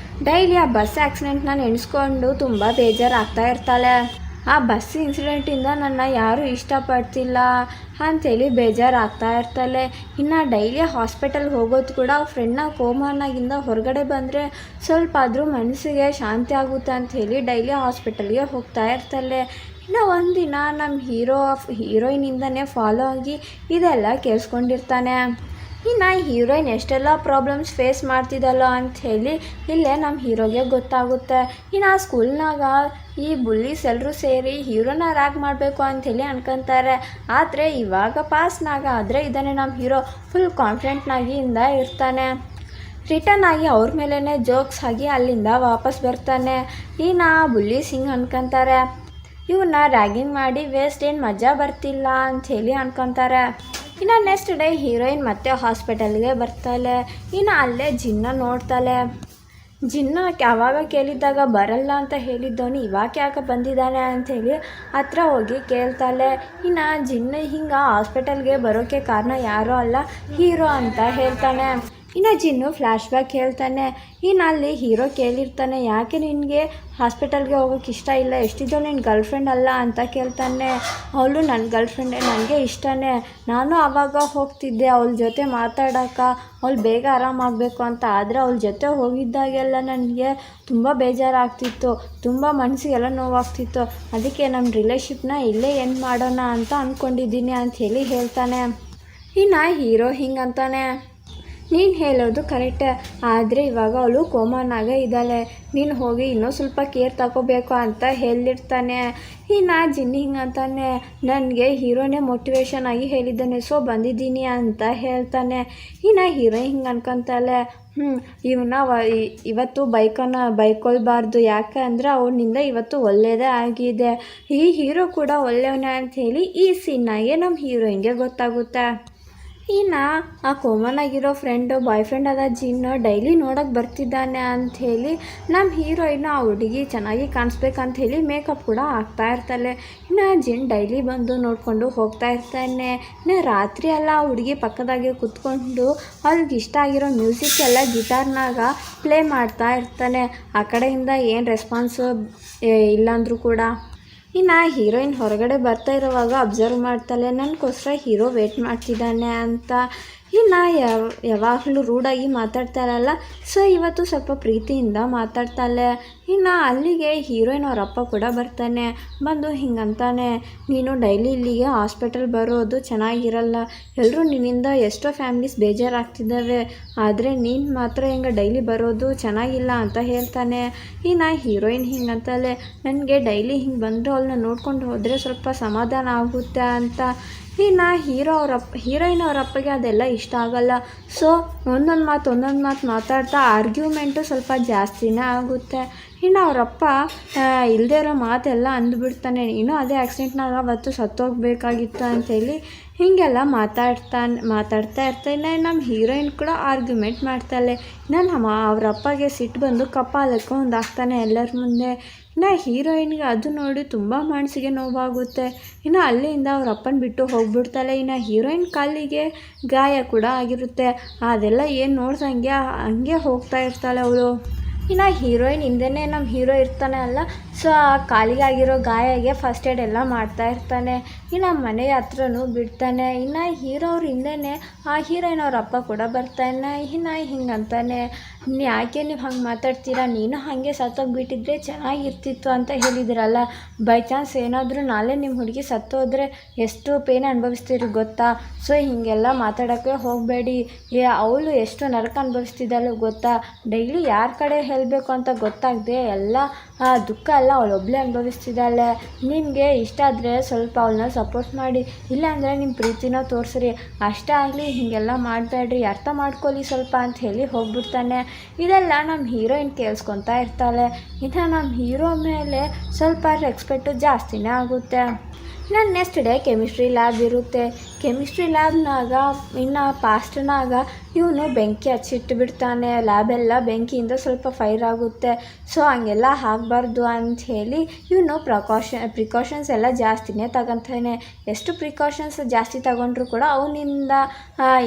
ಡೈಲಿ ಆ ಬಸ್ ಆಕ್ಸಿಡೆಂಟ್ನ ನೆನೆಸ್ಕೊಂಡು ತುಂಬ ಬೇಜಾರಾಗ್ತಾ ಇರ್ತಾಳೆ. ಆ ಬಸ್ ಇನ್ಸಿಡೆಂಟಿಂದ ನನ್ನ ಯಾರೂ ಇಷ್ಟಪಡ್ತಿಲ್ಲ ಅಂಥೇಳಿ ಬೇಜಾರಾಗ್ತಾ ಇರ್ತಾಳೆ. ಇನ್ನು ಡೈಲಿ ಹಾಸ್ಪಿಟಲ್ಗೆ ಹೋಗೋದು ಕೂಡ ಫ್ರೆಂಡ್ನ ಕೋಮಾನಾಗಿಂದ ಹೊರಗಡೆ ಬಂದರೆ ಸ್ವಲ್ಪ ಆದರೂ ಮನಸ್ಸಿಗೆ ಶಾಂತಿ ಆಗುತ್ತೆ ಅಂಥೇಳಿ ಡೈಲಿ ಹಾಸ್ಪಿಟಲ್ಗೆ ಹೋಗ್ತಾ ಇರ್ತಾಳೆ. ಇನ್ನು ಒಂದಿನ ನಮ್ಮ ಹೀರೋಯಿನಿಂದನೇ ಫಾಲೋ ಆಗಿ ಇದೆಲ್ಲ ಕೇಳಿಸ್ಕೊಂಡಿರ್ತಾನೆ. ಇನ್ನು ಹೀರೋಯಿನ್ ಎಷ್ಟೆಲ್ಲ ಪ್ರಾಬ್ಲಮ್ಸ್ ಫೇಸ್ ಮಾಡ್ತಿದ್ದಲ್ಲ ಅಂಥೇಳಿ ಇಲ್ಲೇ ನಮ್ಮ ಹೀರೋಗೆ ಗೊತ್ತಾಗುತ್ತೆ. ಇನ್ನು ಆ ಸ್ಕೂಲ್ನಾಗ ಈ ಬುಲ್ಲೀಸ್ ಎಲ್ಲರೂ ಸೇರಿ ಹೀರೋನ ರ್ಯಾಗ್ ಮಾಡಬೇಕು ಅಂಥೇಳಿ ಅನ್ಕೊತಾರೆ. ಆದರೆ ಇವಾಗ ಪಾಸ್ನಾಗ ಆದರೆ ಇದನ್ನೇ ನಮ್ಮ ಹೀರೋ ಫುಲ್ ಕಾನ್ಫಿಡೆಂಟ್ನಾಗಿ ಇರ್ತಾನೆ. ರಿಟರ್ನ್ ಆಗಿ ಅವ್ರ ಮೇಲೇ ಜೋಕ್ಸ್ ಆಗಿ ಅಲ್ಲಿಂದ ವಾಪಸ್ ಬರ್ತಾನೆ. ಇನ್ನು ಬುಲ್ಲೀಸ್ ಹಿಂಗೆ ಅನ್ಕೊತಾರೆ, ಇವನ್ನ ರ್ಯಾಗಿಂಗ್ ಮಾಡಿ ವೇಸ್ಟ್ ಏನು ಮಜಾ ಬರ್ತಿಲ್ಲ ಅಂಥೇಳಿ ಅನ್ಕೊತಾರೆ. ಇನ್ನು ನೆಕ್ಸ್ಟ್ ಡೇ ಹೀರೋಯಿನ್ ಮತ್ತೆ ಹಾಸ್ಪಿಟಲ್ಗೆ ಬರ್ತಾಳೆ. ಇನ್ನು ಅಲ್ಲೇ ಜಿನ್ನ ನೋಡ್ತಾಳೆ. ಜಿನ್ನ ಯಾವಾಗ ಕೇಳಿದ್ದಾಗ ಬರಲ್ಲ ಅಂತ ಹೇಳಿದ್ದವನು ಇವಾಗ ಯಾಕೆ ಬಂದಿದ್ದಾನೆ ಅಂಥೇಳಿ ಹತ್ರ ಹೋಗಿ ಕೇಳ್ತಾಳೆ. ಇನ್ನು ಜಿನ್ನ ಹಿಂಗೆ ಹಾಸ್ಪಿಟಲ್ಗೆ ಬರೋಕ್ಕೆ ಕಾರಣ ಯಾರೂ ಅಲ್ಲ, ಹೀರೋ ಅಂತ ಹೇಳ್ತಾನೆ. ಇನ್ನು ಜಿನ್ನು ಫ್ಲ್ಯಾಶ್ ಬ್ಯಾಕ್ ಹೇಳ್ತಾನೆ. ಇನ್ನು ಅಲ್ಲಿ ಹೀರೋ ಕೇಳಿರ್ತಾನೆ, ಯಾಕೆ ನಿನಗೆ ಹಾಸ್ಪಿಟಲ್ಗೆ ಹೋಗೋಕ್ಕೆ ಇಷ್ಟ ಇಲ್ಲ, ಎಷ್ಟಿದ್ದೋ ನಿನ್ನ ಗರ್ಲ್ ಫ್ರೆಂಡ್ ಅಲ್ಲ ಅಂತ ಕೇಳ್ತಾನೆ. ಅವಳು ನನ್ನ ಗರ್ಲ್ ಫ್ರೆಂಡೇ, ನನಗೆ ಇಷ್ಟನೇ, ನಾನು ಆವಾಗ ಹೋಗ್ತಿದ್ದೆ ಅವಳ ಜೊತೆ ಮಾತಾಡೋಕೆ, ಅವಳು ಬೇಗ ಆರಾಮಾಗಬೇಕು ಅಂತ. ಆದರೆ ಅವಳ ಜೊತೆ ಹೋಗಿದ್ದಾಗೆಲ್ಲ ನನಗೆ ತುಂಬ ಬೇಜಾರಾಗ್ತಿತ್ತು, ತುಂಬ ಮನಸ್ಸಿಗೆಲ್ಲ ನೋವಾಗ್ತಿತ್ತು. ಅದಕ್ಕೆ ನಮ್ಮ ರಿಲೇಶಿಪ್ನ ಇಲ್ಲೇ ಎಂಡ್ ಮಾಡೋಣ ಅಂತ ಅಂದ್ಕೊಂಡಿದ್ದೀನಿ ಅಂಥೇಳಿ ಹೇಳ್ತಾನೆ. ಇನ್ನು ಹೀರೋ ಹಿಂಗಂತಾನೆ, ನೀನು ಹೇಳೋದು ಕರೆಕ್ಟೇ, ಆದರೆ ಇವಾಗ ಅವಳು ಕೋಮಾನಾಗ ಇದ್ದಾಳೆ, ನೀನು ಹೋಗಿ ಇನ್ನೂ ಸ್ವಲ್ಪ ಕೇರ್ ತಗೋಬೇಕು ಅಂತ ಹೇಳಿರ್ತಾನೆ. ಇನ್ನು ಜಿನ್ನಿ ಹಿಂಗಂತಾನೆ, ನನಗೆ ಹೀರೋನೇ ಮೋಟಿವೇಶನ್ ಆಗಿ ಹೇಳಿದ್ದಾನೆ, ಸೊ ಬಂದಿದ್ದೀನಿ ಅಂತ ಹೇಳ್ತಾನೆ. ಇನ್ನು ಹೀರೋ ಹಿಂಗೆ ಅನ್ಕೊತಾಳೆ, ಇವನ್ನ ಇವತ್ತು ಬೈಕೊಳ್ಬಾರ್ದು, ಯಾಕೆ ಅಂದರೆ ಅವನಿಂದ ಇವತ್ತು ಒಳ್ಳೆಯದೇ ಆಗಿದೆ, ಈ ಹೀರೋ ಕೂಡ ಒಳ್ಳೆಯವನೇ ಅಂಥೇಳಿ ಈ ಸೀನ್ನಾಗೆ ನಮ್ಮ ಹೀರೋಯಿನ್ಗೆ ಗೊತ್ತಾಗುತ್ತೆ. ಇನ್ನು ಆ ಕಾಮನಾಗಿರೋ ಬಾಯ್ ಫ್ರೆಂಡ್ ಆದ ಜಿನ್ನು ಡೈಲಿ ನೋಡೋಕ್ಕೆ ಬರ್ತಿದ್ದಾನೆ ಅಂಥೇಳಿ ನಮ್ಮ ಹೀರೋಯಿನ್ ಆ ಹುಡುಗಿ ಚೆನ್ನಾಗಿ ಕಾಣಿಸ್ಬೇಕಂಥೇಳಿ ಮೇಕಪ್ ಕೂಡ ಹಾಕ್ತಾ ಇರ್ತಾಳೆ. ಇನ್ನು ಜಿನ್ ಡೈಲಿ ಬಂದು ನೋಡಿಕೊಂಡು ಹೋಗ್ತಾ ಇರ್ತಾನೆ. ಇನ್ನು ರಾತ್ರಿ ಎಲ್ಲ ಆ ಹುಡುಗಿ ಪಕ್ಕದಾಗೆ ಕೂತ್ಕೊಂಡು ಅವ್ಳಿಗೆ ಇಷ್ಟ ಆಗಿರೋ ಮ್ಯೂಸಿಕ್ ಎಲ್ಲ ಗಿಟಾರ್ನಾಗ ಪ್ಲೇ ಮಾಡ್ತಾ ಇರ್ತಾನೆ. ಆ ಕಡೆಯಿಂದ ಏನು ರೆಸ್ಪಾನ್ಸು ಇಲ್ಲಾಂದ್ರೂ ಕೂಡ ಇನ್ನು ಹೀರೋಯಿನ್ ಹೊರಗಡೆ ಬರ್ತಾ ಇರೋವಾಗ ಅಬ್ಸರ್ವ್ ಮಾಡ್ತಾಳೆ, ನನಗೋಸ್ಕರ ಹೀರೋ ವೇಟ್ ಮಾಡ್ತಿದ್ದಾನೆ ಅಂತ. ಇನ್ನು ಯಾವಾಗಲೂ ರೂಢಾಗಿ ಮಾತಾಡ್ತಾರಲ್ಲ, ಸೊ ಇವತ್ತು ಸ್ವಲ್ಪ ಪ್ರೀತಿಯಿಂದ ಮಾತಾಡ್ತಾಳೆ. ಇನ್ನು ಅಲ್ಲಿಗೆ ಹೀರೋಯಿನ್ ಅವ್ರ ಅಪ್ಪ ಕೂಡ ಬರ್ತಾನೆ. ಬಂದು ಹಿಂಗಂತಾನೆ, ನೀನು ಡೈಲಿ ಇಲ್ಲಿಗೆ ಹಾಸ್ಪಿಟಲ್ ಬರೋದು ಚೆನ್ನಾಗಿರಲ್ಲ, ಎಲ್ಲರೂ ನಿನ್ನಿಂದ ಎಷ್ಟೋ ಫ್ಯಾಮಿಲೀಸ್ ಬೇಜಾರಾಗ್ತಿದ್ದಾವೆ, ಆದರೆ ನೀನು ಮಾತ್ರ ಹಿಂಗೆ ಡೈಲಿ ಬರೋದು ಚೆನ್ನಾಗಿಲ್ಲ ಅಂತ ಹೇಳ್ತಾನೆ. ಇನ್ನು ಹೀರೋಯಿನ್ ಹಿಂಗಂತಾಳೆ, ನನಗೆ ಡೈಲಿ ಹಿಂಗೆ ಬಂದರೆ ಅವಳನ್ನ ನೋಡ್ಕೊಂಡು ಹೋದರೆ ಸ್ವಲ್ಪ ಸಮಾಧಾನ ಆಗುತ್ತೆ ಅಂತ. ಇನ್ನು ಹೀರೋಯಿನ್ ಅವ್ರ ಅಪ್ಪಗೆ ಅದೆಲ್ಲ ಇಷ್ಟ ಆಗಲ್ಲ. ಸೊ ಒಂದೊಂದು ಮಾತು ಮಾತಾಡ್ತಾ ಆರ್ಗ್ಯುಮೆಂಟು ಸ್ವಲ್ಪ ಜಾಸ್ತಿನೇ ಆಗುತ್ತೆ. ಇನ್ನು ಅವರಪ್ಪ ಇಲ್ಲದೇ ಇರೋ ಮಾತೆಲ್ಲ ಅಂದುಬಿಡ್ತಾನೆ, ನೀನು ಅದೇ ಆಕ್ಸಿಡೆಂಟ್ನಾಗ ಅವತ್ತು ಸತ್ತೋಗ್ಬೇಕಾಗಿತ್ತು ಅಂಥೇಳಿ ಹೀಗೆಲ್ಲ ಮಾತಾಡ್ತಾ ಇರ್ತಾನೆ. ನಮ್ಮ ಹೀರೋಯಿನ್ ಕೂಡ ಆರ್ಗ್ಯುಮೆಂಟ್ ಮಾಡ್ತಾಳೆ. ಅವ್ರ ಅಪ್ಪಗೆ ಸಿಟ್ಟು ಬಂದು ಕಪಾಲಕ್ಕೆ ಒಂದು ಹಾಕ್ತಾನೆ ಎಲ್ಲರ ಮುಂದೆ. ಇನ್ನು ಹೀರೋಯಿನ್ಗೆ ಅದು ನೋಡಿ ತುಂಬ ಮನಸ್ಸಿಗೆ ನೋವಾಗುತ್ತೆ. ಇನ್ನು ಅಲ್ಲಿಂದ ಅವ್ರ ಅಪ್ಪನ ಬಿಟ್ಟು ಹೋಗ್ಬಿಡ್ತಾಳೆ. ಇನ್ನು ಹೀರೋಯಿನ್ ಕಾಲಿಗೆ ಗಾಯ ಕೂಡ ಆಗಿರುತ್ತೆ. ಅದೆಲ್ಲ ಏನು ನೋಡ್ದಂಗೆ ಹಂಗೆ ಹೋಗ್ತಾ ಇರ್ತಾಳೆ ಅವಳು. ಇನ್ನು ಹೀರೋಯಿನ್ ಹಿಂದೆನೇ ನಮ್ಮ ಹೀರೋ ಇರ್ತಾನೆ ಅಲ್ಲ, ಸೊ ಆ ಕಾಲಿಗೆ ಆಗಿರೋ ಗಾಯಗೆ ಫಸ್ಟ್ ಏಡ್ ಎಲ್ಲ ಮಾಡ್ತಾ ಇರ್ತಾನೆ. ಇನ್ನು ಮನೆ ಹತ್ರನೂ ಬಿಡ್ತಾನೆ. ಇನ್ನು ಹೀರೋ ಅವ್ರ ಹಿಂದೆನೇ ಆ ಹೀರೋಯಿನ್ ಅವ್ರ ಅಪ್ಪ ಕೂಡ ಬರ್ತಾನೆ. ಇನ್ನು ಹಿಂಗಂತಾನೆ, ಯಾಕೆ ನೀವು ಹಂಗೆ ಮಾತಾಡ್ತೀರಾ, ನೀನು ಹಾಗೆ ಸತ್ತೋಗ್ಬಿಟ್ಟಿದ್ರೆ ಚೆನ್ನಾಗಿರ್ತಿತ್ತು ಅಂತ ಹೇಳಿದಿರಲ್ಲ, ಬೈ ಚಾನ್ಸ್ ಏನಾದರೂ ನಾಳೆ ನಿಮ್ಮ ಹುಡುಗಿ ಸತ್ತೋದ್ರೆ ಎಷ್ಟು ಪೇನ್ ಅನುಭವಿಸ್ತೀರಿ ಗೊತ್ತಾ, ಸೊ ಹೀಗೆಲ್ಲ ಮಾತಾಡೋಕ್ಕೆ ಹೋಗಬೇಡಿ, ಅವಳು ಎಷ್ಟು ನರಕ ಅನುಭವಿಸ್ತಿದ್ದಾಳು ಗೊತ್ತಾ, ಡೈಲಿ ಯಾರ ಕಡೆ ಹೇಳಬೇಕು ಅಂತ ಗೊತ್ತಾಗದೆ ಎಲ್ಲ ದುಃಖ ಎಲ್ಲ ಅವಳೊಬ್ಬಳೇ ಅನುಭವಿಸ್ತಿದ್ದಾಳೆ. ನಿಮಗೆ ಇಷ್ಟ ಆದರೆ ಸ್ವಲ್ಪ ಅವಳನ್ನ ಸಪೋರ್ಟ್ ಮಾಡಿ, ಇಲ್ಲಾಂದರೆ ನಿಮ್ಮ ಪ್ರೀತಿನ ತೋರಿಸ್ರಿ, ಅಷ್ಟೇ ಆಗಲಿ, ಹೀಗೆಲ್ಲ ಮಾಡಬೇಡ್ರಿ, ಅರ್ಥ ಮಾಡ್ಕೊಳ್ಳಿ ಸ್ವಲ್ಪ ಅಂತ ಹೇಳಿ ಹೋಗ್ಬಿಡ್ತಾನೆ. ಇದೆಲ್ಲ ನಮ್ಮ ಹೀರೋಯಿನ್ ಕೇಳಿಸ್ಕೊತಾ ಇರ್ತಾಳೆ. ಇದು ನಮ್ಮ ಹೀರೋ ಮೇಲೆ ಸ್ವಲ್ಪ ರೆಸ್ಪೆಕ್ಟು ಜಾಸ್ತಿನೇ ಆಗುತ್ತೆ. ಇನ್ನು ನೆಕ್ಸ್ಟ್ ಡೇ ಕೆಮಿಸ್ಟ್ರಿ ಲ್ಯಾಬ್ ಇರುತ್ತೆ. ಕೆಮಿಸ್ಟ್ರಿ ಲ್ಯಾಬ್ನಾಗ ಇನ್ನು ಪಾಸ್ಟ್ನಾಗ ಇವನು ಬೆಂಕಿ ಹಚ್ಚಿಟ್ಬಿಡ್ತಾನೆ. ಲ್ಯಾಬೆಲ್ಲ ಬೆಂಕಿಯಿಂದ ಸ್ವಲ್ಪ ಫೈರ್ ಆಗುತ್ತೆ. ಸೊ ಹಂಗೆಲ್ಲ ಆಗಬಾರ್ದು ಅಂಥೇಳಿ ಇವನು ಪ್ರಿಕಾಷನ್ಸ್ ಎಲ್ಲ ಜಾಸ್ತಿನೇ ತಗೊತಾನೆ. ಎಷ್ಟು ಪ್ರಿಕಾಷನ್ಸ್ ಜಾಸ್ತಿ ತಗೊಂಡ್ರು ಕೂಡ ಅವನಿಂದ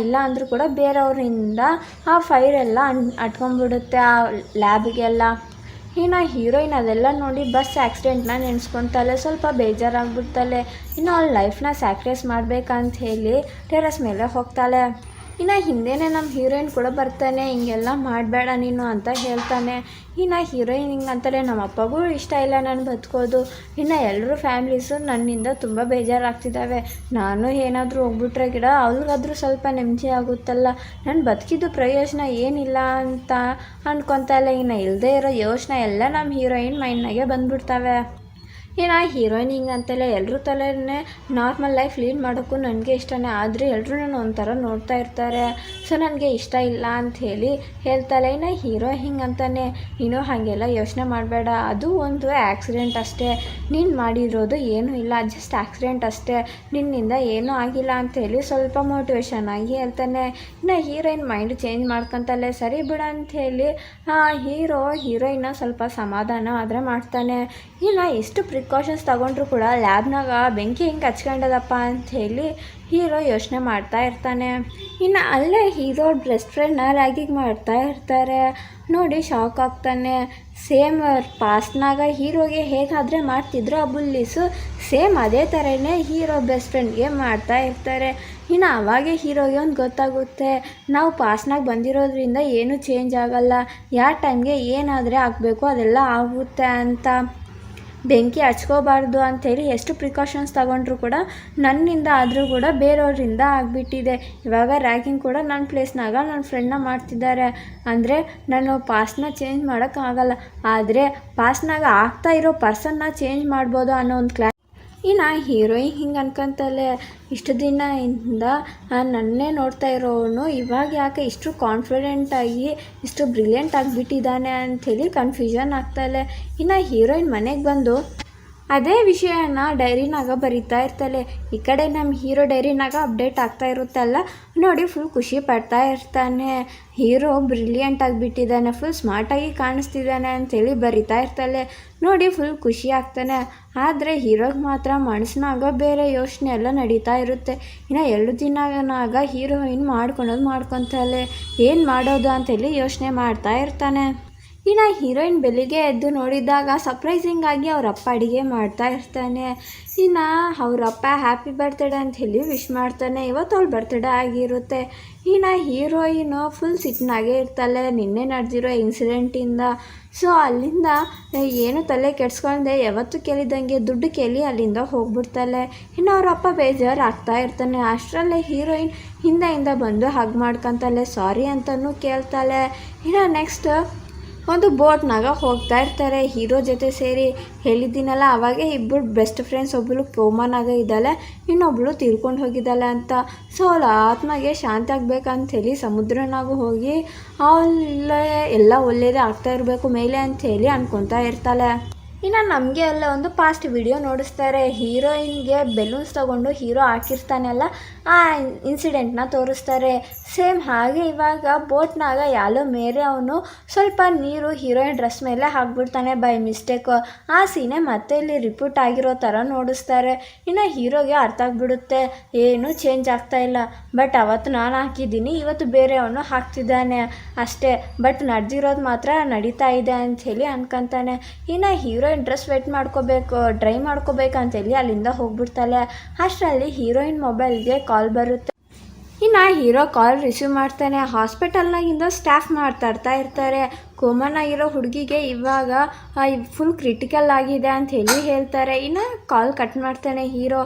ಇಲ್ಲ ಅಂದರೂ ಕೂಡ ಬೇರೆಯವರಿಂದ ಆ ಫೈರೆಲ್ಲ ಅಟ್ಕೊಂಡ್ಬಿಡುತ್ತೆ ಆ ಲ್ಯಾಬಿಗೆಲ್ಲ. ಇನ್ನು ಹೀರೋಯಿನ್ ಅದೆಲ್ಲ ನೋಡಿ ಬಸ್ ಆಕ್ಸಿಡೆಂಟ್ನ ನೆನೆಸ್ಕೊತಾಳೆ. ಸ್ವಲ್ಪ ಬೇಜಾರಾಗ್ಬಿಡ್ತಾಳೆ. ಇನ್ನು ಅವಳ ಲೈಫ್ನ ಸ್ಯಾಕ್ರಿಫೈಸ್ ಮಾಡಬೇಕಂತ ಹೇಳಿ ಟೆರಸ್ ಮೇಲೆ ಹೋಗ್ತಾಳೆ. ಇನ್ನು ಹಿಂದೆನೇ ನಮ್ಮ ಹೀರೋಯಿನ್ ಕೂಡ ಬರ್ತಾನೆ, ಹಿಂಗೆಲ್ಲ ಮಾಡಬೇಡ ನೀನು ಅಂತ ಹೇಳ್ತಾನೆ. ಇನ್ನು ಹೀರೋಯಿನ್ ಹಿಂಗಂತಾಳೆ, ನಮ್ಮ ಅಪ್ಪಗೂ ಇಷ್ಟ ಇಲ್ಲ ನಾನು ಬದುಕೋದು, ಇನ್ನು ಎಲ್ಲರೂ ಫ್ಯಾಮ್ಲೀಸು ನನ್ನಿಂದ ತುಂಬ ಬೇಜಾರಾಗ್ತಿದ್ದಾವೆ, ನಾನು ಏನಾದರೂ ಹೋಗ್ಬಿಟ್ರೆ ಗಿಡ ಅವ್ರಿಗಾದ್ರೂ ಸ್ವಲ್ಪ ನೆಮ್ಮದಿ ಆಗುತ್ತಲ್ಲ, ನಾನು ಬದುಕಿದ್ದು ಪ್ರಯೋಜನ ಏನಿಲ್ಲ ಅಂತ ಅಂದ್ಕೊತಾಳೆ. ಇನ್ನು ಇಲ್ಲದೇ ಇರೋ ಯೋಚನೆ ಎಲ್ಲ ನಮ್ಮ ಹೀರೋಯಿನ್ ಮೈಂಡ್ನಾಗೆ ಬಂದ್ಬಿಡ್ತವೆ. ಇನ್ನು ಹೀರೋಯಿನ್ ಹಿಂಗಂತೆಲ್ಲ ಎಲ್ಲರೂ ತಲೆನೇ ನಾರ್ಮಲ್ ಲೈಫ್ ಲೀಡ್ ಮಾಡೋಕ್ಕೂ ನನಗೆ ಇಷ್ಟನೇ, ಆದರೆ ಎಲ್ಲರೂ ನಾನು ಒಂಥರ ನೋಡ್ತಾ ಇರ್ತಾರೆ, ಸೊ ನನಗೆ ಇಷ್ಟ ಇಲ್ಲ ಅಂಥೇಳಿ ಹೇಳ್ತಾಳೆ. ಇನ್ನು ಹೀರೋ ಹಿಂಗಂತಾನೆ, ನೀನು ಹಾಗೆಲ್ಲ ಯೋಚನೆ ಮಾಡಬೇಡ, ಅದು ಒಂದು ಆ್ಯಕ್ಸಿಡೆಂಟ್ ಅಷ್ಟೇ, ನೀನು ಮಾಡಿರೋದು ಏನೂ ಇಲ್ಲ, ಜಸ್ಟ್ ಆ್ಯಕ್ಸಿಡೆಂಟ್ ಅಷ್ಟೇ, ನಿನ್ನಿಂದ ಏನೂ ಆಗಿಲ್ಲ ಅಂಥೇಳಿ ಸ್ವಲ್ಪ ಮೋಟಿವೇಶನ್ ಆಗಿ ಹೇಳ್ತಾನೆ. ಇನ್ನು ಹೀರೋಯಿನ್ ಮೈಂಡ್ ಚೇಂಜ್ ಮಾಡ್ಕೊತಾಳೆ. ಸರಿ ಬಿಡ ಅಂಥೇಳಿ ಹೀರೋಯಿನ್ನ ಸ್ವಲ್ಪ ಸಮಾಧಾನ ಆದರೆ ಮಾಡ್ತಾನೆ. ಇನ್ನು ಎಷ್ಟು ಪ್ರಿಕಾಷನ್ಸ್ ತಗೊಂಡ್ರು ಕೂಡ ಲ್ಯಾಬ್ನಾಗ ಬೆಂಕಿ ಹಿಂಗೆ ಹಚ್ಕೊಂಡದಪ್ಪ ಅಂಥೇಳಿ ಹೀರೋ ಯೋಚನೆ ಮಾಡ್ತಾ ಇರ್ತಾನೆ. ಇನ್ನು ಅಲ್ಲೇ ಹೀರೋ ಬೆಸ್ಟ್ ಫ್ರೆಂಡ್ನ ರ್ಯಾಗಿಂಗ್ ಮಾಡ್ತಾ ಇರ್ತಾರೆ. ನೋಡಿ ಶಾಕ್ ಆಗ್ತಾನೆ. ಸೇಮ್ ಪಾಸ್ಟ್ನಾಗ ಹೀರೋಗೆ ಹೇಗಾದರೆ ಮಾಡ್ತಿದ್ರು ಆ ಬುಲ್ಲೀಸು, ಸೇಮ್ ಅದೇ ಥರನೇ ಹೀರೋ ಬೆಸ್ಟ್ ಫ್ರೆಂಡ್ಗೆ ಮಾಡ್ತಾ ಇರ್ತಾರೆ. ಇನ್ನು ಅವಾಗೆ ಹೀರೋಗೆ ಒಂದು ಗೊತ್ತಾಗುತ್ತೆ, ನಾವು ಪಾಸ್ಟ್ನಾಗ ಬಂದಿರೋದ್ರಿಂದ ಏನೂ ಚೇಂಜ್ ಆಗಲ್ಲ, ಯಾವ ಟೈಮ್ಗೆ ಏನಾದರೆ ಆಗಬೇಕು ಅದೆಲ್ಲ ಆಗುತ್ತೆ ಅಂತ. ಬೆಂಕಿ ಹಚ್ಕೋಬಾರ್ದು ಅಂಥೇಳಿ ಎಷ್ಟು ಪ್ರಿಕಾಷನ್ಸ್ ತಗೊಂಡ್ರು ಕೂಡ ನನ್ನಿಂದ ಆದರೂ ಕೂಡ ಬೇರೆಯವರಿಂದ ಆಗಿಬಿಟ್ಟಿದೆ. ಇವಾಗ ರ್ಯಾಗಿಂಗ್ ಕೂಡ ನನ್ನ ಪ್ಲೇಸ್ನಾಗ ನನ್ನ ಫ್ರೆಂಡ್ನ ಮಾಡ್ತಿದ್ದಾರೆ, ಅಂದರೆ ನಾನು ಪಾಸ್ಟ್ನ ಚೇಂಜ್ ಮಾಡೋಕ್ಕಾಗಲ್ಲ, ಆದರೆ ಪಾಸ್ಟ್ನಾಗ ಆಗ್ತಾ ಇರೋ ಪರ್ಸನ್ನ ಚೇಂಜ್ ಮಾಡ್ಬೋದು ಅನ್ನೋ ಒಂದು ಇನ್ನು ಹೀರೋಯಿನ್ ಹಿಂಗೆ ಅನ್ಕೊಂತಲೇ, ಇಷ್ಟು ದಿನದಿಂದ ನನ್ನೇ ನೋಡ್ತಾ ಇರೋವನು ಇವಾಗ ಯಾಕೆ ಇಷ್ಟು ಕಾನ್ಫಿಡೆಂಟಾಗಿ ಇಷ್ಟು ಬ್ರಿಲಿಯಂಟ್ ಆಗಿಬಿಟ್ಟಿದ್ದಾನೆ ಅಂಥೇಳಿ ಕನ್ಫ್ಯೂಷನ್ ಆಗ್ತಾಳೆ. ಇನ್ನು ಹೀರೋಯಿನ್ ಮನೆಗೆ ಬಂದು ಅದೇ ವಿಷಯನ ಡೈರಿನಾಗ ಬರಿತಾ ಇರ್ತಾಳೆ. ಈ ಕಡೆ ನಮ್ಮ ಹೀರೋ ಡೈರಿನಾಗ ಅಪ್ಡೇಟ್ ಆಗ್ತಾ ಇರುತ್ತಲ್ಲ ನೋಡಿ ಫುಲ್ ಖುಷಿ ಪಡ್ತಾ ಇರ್ತಾನೆ. ಹೀರೋ ಬ್ರಿಲಿಯಂಟ್ ಆಗಿಬಿಟ್ಟಿದ್ದಾನೆ, ಫುಲ್ ಸ್ಮಾರ್ಟಾಗಿ ಕಾಣಿಸ್ತಿದ್ದಾನೆ ಅಂಥೇಳಿ ಬರಿತಾ ಇರ್ತಾಳೆ. ನೋಡಿ ಫುಲ್ ಖುಷಿ ಆಗ್ತಾನೆ. ಆದರೆ ಹೀರೋಗೆ ಮಾತ್ರ ಮನಸ್ಸಿನಾಗ ಬೇರೆ ಯೋಚನೆ ಎಲ್ಲ ನಡೀತಾ ಇರುತ್ತೆ. ಇನ್ನು 2 ದಿನನಾಗ ಹೀರೋಯಿನ್ ಮಾಡ್ಕೊತಾಳೆ, ಏನು ಮಾಡೋದು ಅಂಥೇಳಿ ಯೋಚನೆ ಮಾಡ್ತಾ ಇರ್ತಾನೆ. ಇನ್ನು ಹೀರೋಯಿನ್ ಬೆಳಿಗ್ಗೆ ಎದ್ದು ನೋಡಿದಾಗ ಸರ್ಪ್ರೈಸಿಂಗಾಗಿ ಅವರಪ್ಪ ಅಡುಗೆ ಮಾಡ್ತಾ ಇರ್ತಾನೆ. ಇನ್ನು ಅವರಪ್ಪ ಹ್ಯಾಪಿ ಬರ್ತ್ಡೇ ಅಂತ ಹೇಳಿ ವಿಶ್ ಮಾಡ್ತಾನೆ. ಇವತ್ತು ಅವಳ ಬರ್ತ್ಡೇ ಆಗಿರುತ್ತೆ. ಇನ್ನು ಹೀರೋಯಿನು ಫುಲ್ ಸಿಟ್ಟಿನಾಗೇ ಇರ್ತಾಳೆ ನಿನ್ನೆ ನಡೆದಿರೋ ಇನ್ಸಿಡೆಂಟಿಂದ. ಸೊ ಅಲ್ಲಿಂದ ಏನು ತಲೆ ಕೆಡ್ಸ್ಕೊಂಡೆ ಯಾವತ್ತೂ ಕೇಳಿದಂಗೆ ದುಡ್ಡು ಕೇಳಿ ಅಲ್ಲಿಂದ ಹೋಗ್ಬಿಡ್ತಾಳೆ. ಇನ್ನು ಅವರಪ್ಪ ಬೇಜಾರು ಆಗ್ತಾ ಇರ್ತಾನೆ. ಅಷ್ಟರಲ್ಲೇ ಹೀರೋಯಿನ್ ಹಿಂದೆಯಿಂದ ಬಂದು ಹಗ್ ಮಾಡ್ಕೊತಾಳೆ, ಸಾರಿ ಅಂತಲೂ ಕೇಳ್ತಾಳೆ. ಇನ್ನು ನೆಕ್ಸ್ಟ್ ಒಂದು ಬೋಟ್ನಾಗ ಹೋಗ್ತಾ ಇರ್ತಾರೆ ಹೀರೋ ಜೊತೆ ಸೇರಿ. ಹೇಳಿದ್ದೀನಲ್ಲ ಅವಾಗೆ ಇಬ್ಬರು ಬೆಸ್ಟ್ ಫ್ರೆಂಡ್ಸ್, ಒಬ್ಬಳು ಕೋಮಾನಾಗ ಇದ್ದಾಳೆ, ಇನ್ನೊಬ್ಬಳು ತೀರ್ಕೊಂಡು ಹೋಗಿದ್ದಾಳೆ ಅಂತ. ಸೊ ಅವಳು ಆತ್ಮಗೆ ಶಾಂತಿ ಆಗ್ಬೇಕಂಥೇಳಿ ಸಮುದ್ರನಾಗೂ ಹೋಗಿ ಅವಳ ಎಲ್ಲ ಒಳ್ಳೆಯದೇ ಆಗ್ತಾ ಇರಬೇಕು ಮೇಲೆ ಅಂಥೇಳಿ ಅನ್ಕೊತಾ ಇರ್ತಾಳೆ. ಇನ್ನು ನಮಗೆ ಎಲ್ಲ ಒಂದು ಪಾಸ್ಟ್ ವಿಡಿಯೋ ನೋಡಿಸ್ತಾರೆ. ಹೀರೋಯಿನ್ಗೆ ಬೆಲೂನ್ಸ್ ತೊಗೊಂಡು ಹೀರೋ ಹಾಕಿರ್ತಾನೆಲ್ಲ ಆ ಇನ್ಸಿಡೆಂಟ್ನ ತೋರಿಸ್ತಾರೆ. ಸೇಮ್ ಹಾಗೆ ಇವಾಗ ಬೋಟ್ನಾಗ ಯಾಲೋ ಮೇರೆ ಅವನು ಸ್ವಲ್ಪ ನೀರು ಹೀರೋಯಿನ್ ಡ್ರೆಸ್ ಮೇಲೆ ಹಾಕ್ಬಿಡ್ತಾನೆ ಬೈ ಮಿಸ್ಟೇಕು. ಆ ಸೀನೆ ಮತ್ತೆ ಇಲ್ಲಿ ರಿಪೀಟ್ ಆಗಿರೋ ಥರ ನೋಡಿಸ್ತಾರೆ. ಇನ್ನು ಹೀರೋಗೆ ಅರ್ಥ ಆಗಿಬಿಡುತ್ತೆ ಏನೂ ಚೇಂಜ್ ಆಗ್ತಾ ಇಲ್ಲ, ಬಟ್ ಅವತ್ತು ನಾನು ಹಾಕಿದ್ದೀನಿ, ಇವತ್ತು ಬೇರೆ ಅವನು ಹಾಕ್ತಿದ್ದಾನೆ ಅಷ್ಟೇ, ಬಟ್ ನಡೆದಿರೋದು ಮಾತ್ರ ನಡೀತಾ ಇದೆ ಅಂಥೇಳಿ ಅನ್ಕೊತಾನೆ. ಇನ್ನು ಹೀರೋಯಿನ್ ಡ್ರೆಸ್ ಡ್ರೈ ಮಾಡ್ಕೋಬೇಕಂತೇಳಿ ಅಲ್ಲಿಂದ ಹೋಗ್ಬಿಡ್ತಾಳೆ. ಅಷ್ಟರಲ್ಲಿ ಹೀರೋಯಿನ್ ಮೊಬೈಲ್ಗೆ ಕಾಲ್ ಬರುತ್ತೆ. ಇನ್ನು ಹೀರೋ ಕಾಲ್ ರಿಸೀವ್ ಮಾಡ್ತಾನೆ. ಹಾಸ್ಪಿಟಲ್ನಾಗಿಂದ ಸ್ಟಾಫ್ ಮಾತಾಡ್ತಾ ಇರ್ತಾರೆ. ಕೋಮನಾಗಿರೋ ಹುಡುಗಿಗೆ ಇವಾಗ ಫುಲ್ ಕ್ರಿಟಿಕಲ್ ಆಗಿದೆ ಅಂಥೇಳಿ ಹೇಳ್ತಾರೆ. ಇನ್ನು ಕಾಲ್ ಕಟ್ ಮಾಡ್ತಾನೆ ಹೀರೋ.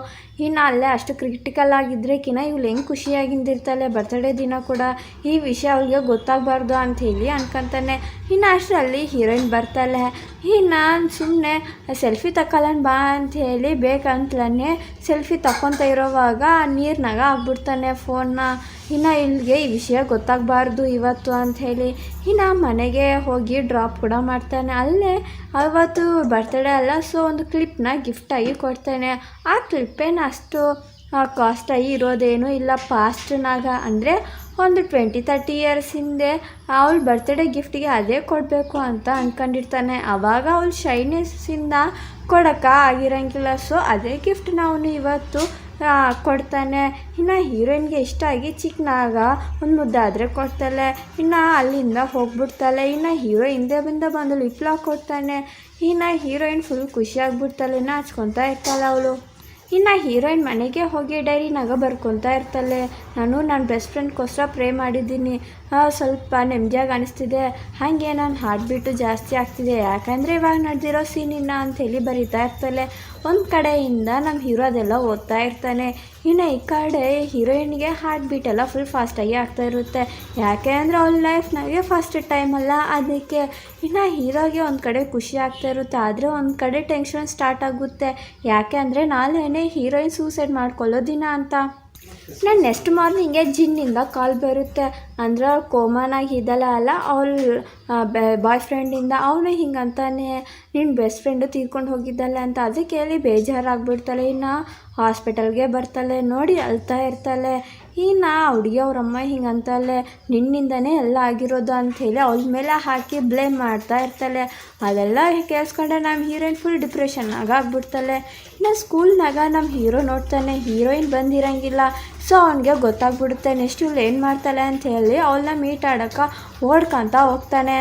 ಇನ್ನು ಅಲ್ಲೇ ಅಷ್ಟು ಕ್ರಿಟಿಕಲ್ ಆಗಿದ್ರೆಕಿನ್ನ ಇವಳು ಹೆಂಗೆ ಖುಷಿಯಾಗಿಂದಿರ್ತಾಳೆ ಬರ್ತ್ಡೇ ದಿನ ಕೂಡ, ಈ ವಿಷಯ ಅವಳಿಗೆ ಗೊತ್ತಾಗಬಾರ್ದು ಅಂಥೇಳಿ ಅನ್ಕೊತಾನೆ. ಇನ್ನು ಅಷ್ಟರಲ್ಲಿ ಹೀರೋಯಿನ್ ಬರ್ತಾಳೆ. ಇನ್ನು ಸುಮ್ಮನೆ ಸೆಲ್ಫಿ ತಗೊಳ್ಳೋಣ ಬಾ ಅಂಥೇಳಿ ಬೇಕಂತಲೇ ಸೆಲ್ಫಿ ತಗೊತ ಇರೋವಾಗ ನೀರಿನಾಗ ಆಗ್ಬಿಡ್ತಾನೆ ಫೋನ್ನ. ಇನ್ನು ಇಲ್ಲಿಗೆ ಈ ವಿಷಯ ಗೊತ್ತಾಗಬಾರ್ದು ಇವತ್ತು ಅಂಥೇಳಿ ಇನ್ನು ಮನೆಗೆ ಹೋಗಿ ಡ್ರಾಪ್ ಕೂಡ ಮಾಡ್ತಾನೆ. ಅಲ್ಲೇ ಅವತ್ತು ಬರ್ತ್ಡೇ ಅಲ್ಲ, ಸೊ ಒಂದು ಕ್ಲಿಪ್ನ ಗಿಫ್ಟಾಗಿ ಕೊಡ್ತಾನೆ. ಆ ಕ್ಲಿಪ್ಪೇನು ಅಷ್ಟು ಕಾಸ್ಟಾಗಿ ಇರೋದೇನು ಇಲ್ಲ. ಪಾಸ್ಟ್ನಾಗ ಅಂದರೆ ಒಂದು 20-30 ಇಯರ್ಸ್ ಹಿಂದೆ ಅವಳ ಬರ್ತ್ಡೇ ಗಿಫ್ಟಿಗೆ ಅದೇ ಕೊಡಬೇಕು ಅಂತ ಅಂದ್ಕೊಂಡಿರ್ತಾನೆ. ಆವಾಗ ಅವಳು ಶೈನೆಸ್ಸಿಂದ ಕೊಡೋಕ್ಕೆ ಆಗಿರೋಂಗಿಲ್ಲ. ಸೊ ಅದೇ ಗಿಫ್ಟನ್ನ ಅವನು ಇವತ್ತು ಕೊಡ್ತಾನೆ. ಇನ್ನು ಹೀರೋಯಿನ್ಗೆ ಇಷ್ಟ ಆಗಿ ಚಿಕ್ಕನಾಗ ಒಂದು ಮುದ್ದಾದರೆ ಕೊಡ್ತಾಳೆ. ಇನ್ನು ಅಲ್ಲಿಂದ ಹೋಗ್ಬಿಡ್ತಾಳೆ. ಇನ್ನು ಹೀರೋ ಹಿಂದೆ ಬಂದು ಲಿಪ್ ಲಾಕ್ ಕೊಡ್ತಾನೆ. ಇನ್ನು ಹೀರೋಯಿನ್ ಫುಲ್ ಖುಷಿಯಾಗ್ಬಿಡ್ತಾಳೆ, ನಾಚ್ಕೊತಾ ಇರ್ತಾಳೆ ಅವಳು. ಇನ್ನು ಹೀರೋಯಿನ್ ಮನೆಗೆ ಹೋಗಿ ಡೈರಿನಾಗ ಬರ್ಕೊತಾ ಇರ್ತಾಳೆ, ನಾನು ನನ್ನ ಬೆಸ್ಟ್ ಫ್ರೆಂಡ್ಗೋಸ್ಕರ ಪ್ರೇ ಮಾಡಿದ್ದೀನಿ, ಸ್ವಲ್ಪ ನೆಮ್ಮದಿಯಾಗಿ ಅನಿಸ್ತಿದೆ, ಹಾಗೆ ನಾನು ಹಾರ್ಟ್ ಬೀಟು ಜಾಸ್ತಿ ಆಗ್ತಿದೆ, ಯಾಕಂದರೆ ಇವಾಗ ನಡೆದಿರೋ ಸೀನಿನ ಅಂಥೇಳಿ ಬರೀತಾ ಇರ್ತಾಳೆ. ಒಂದು ಕಡೆಯಿಂದ ನಮ್ಮ ಹೀರೋ ಅದೆಲ್ಲ ಓದ್ತಾ ಇರ್ತಾನೆ. ಇನ್ನು ಈ ಕಡೆ ಹೀರೋಯಿನ್ಗೆ ಹಾರ್ಟ್ ಬೀಟೆಲ್ಲ ಫುಲ್ ಫಾಸ್ಟಾಗಿ ಆಗ್ತಾ ಇರುತ್ತೆ. ಯಾಕೆ ಅಂದರೆ ಅವಳ ಲೈಫ್ನಾಗೆ ಫಸ್ಟ್ ಟೈಮಲ್ಲ ಅದಕ್ಕೆ. ಇನ್ನು ಹೀರೋಗೆ ಒಂದು ಕಡೆ ಖುಷಿ ಆಗ್ತಾ ಇರುತ್ತೆ, ಆದರೆ ಒಂದು ಕಡೆ ಟೆನ್ಷನ್ ಸ್ಟಾರ್ಟ್ ಆಗುತ್ತೆ. ಯಾಕೆ ಅಂದರೆ ನಾಳೆನೇ ಹೀರೋಯಿನ್ ಸೂಸೈಡ್ ಮಾಡ್ಕೊಳ್ಳೋ ದಿನ ಅಂತ. ನಾನು ನೆಕ್ಸ್ಟ್ ಮಾರ್ನಿಂಗೆ ಜಿನ್ನಿಂದ ಕಾಲ್ ಬರುತ್ತೆ. ಅಂದ್ರೆ ಅವ್ಳು ಕೋಮಾನಾಗಿ ಇದ್ದಲ್ಲ ಅಲ್ಲ ಅವಳು ಬಾಯ್ ಫ್ರೆಂಡಿಂದ ಅವನು ಹಿಂಗಂತಾನೆ ನಿನ್ನ ಬೆಸ್ಟ್ ಫ್ರೆಂಡು ತೀರ್ಕೊಂಡು ಹೋಗಿದ್ದಲ್ಲ ಅಂತ. ಅದಕ್ಕೆ ಹೇಳಿ ಬೇಜಾರಾಗ್ಬಿಡ್ತಾಳೆ. ಇನ್ನು ಹಾಸ್ಪಿಟಲ್ಗೆ ಬರ್ತಾಳೆ, ನೋಡಿ ಅಳ್ತಾ ಇರ್ತಾಳೆ. ಇನ್ನು ಹುಡುಗಿ ಅವರಮ್ಮ ಹಿಂಗಂತಾಳೆ ನಿನ್ನಿಂದನೇ ಎಲ್ಲ ಆಗಿರೋದು ಅಂಥೇಳಿ ಅವಳ ಮೇಲೆ ಹಾಕಿ ಬ್ಲೇಮ್ ಮಾಡ್ತಾ ಇರ್ತಾಳೆ. ಅದೆಲ್ಲ ಕೇಳಿಸ್ಕೊಂಡೆ ನಮ್ಮ ಹೀರೋಯಿನ್ ಫುಲ್ ಡಿಪ್ರೆಷನ್ನಾಗ ಆಗ್ಬಿಡ್ತಾಳೆ. ಇನ್ನು ಸ್ಕೂಲ್ನಾಗ ನಮ್ಮ ಹೀರೋ ನೋಡ್ತಾನೆ, ಹೀರೋಯಿನ್ ಬಂದಿರೋಂಗಿಲ್ಲ. ಸೊ ಅವನಿಗೆ ಗೊತ್ತಾಗ್ಬಿಡುತ್ತೆ ನೆಕ್ಸ್ಟ್ ಇವಳು ಏನು ಮಾಡ್ತಾಳೆ ಅಂಥೇಳಿ ಅವಳನ್ನ ಮೀಟ್ ಆಡೋಕ್ಕೆ ಓಡ್ಕೊತ ಹೋಗ್ತಾನೆ.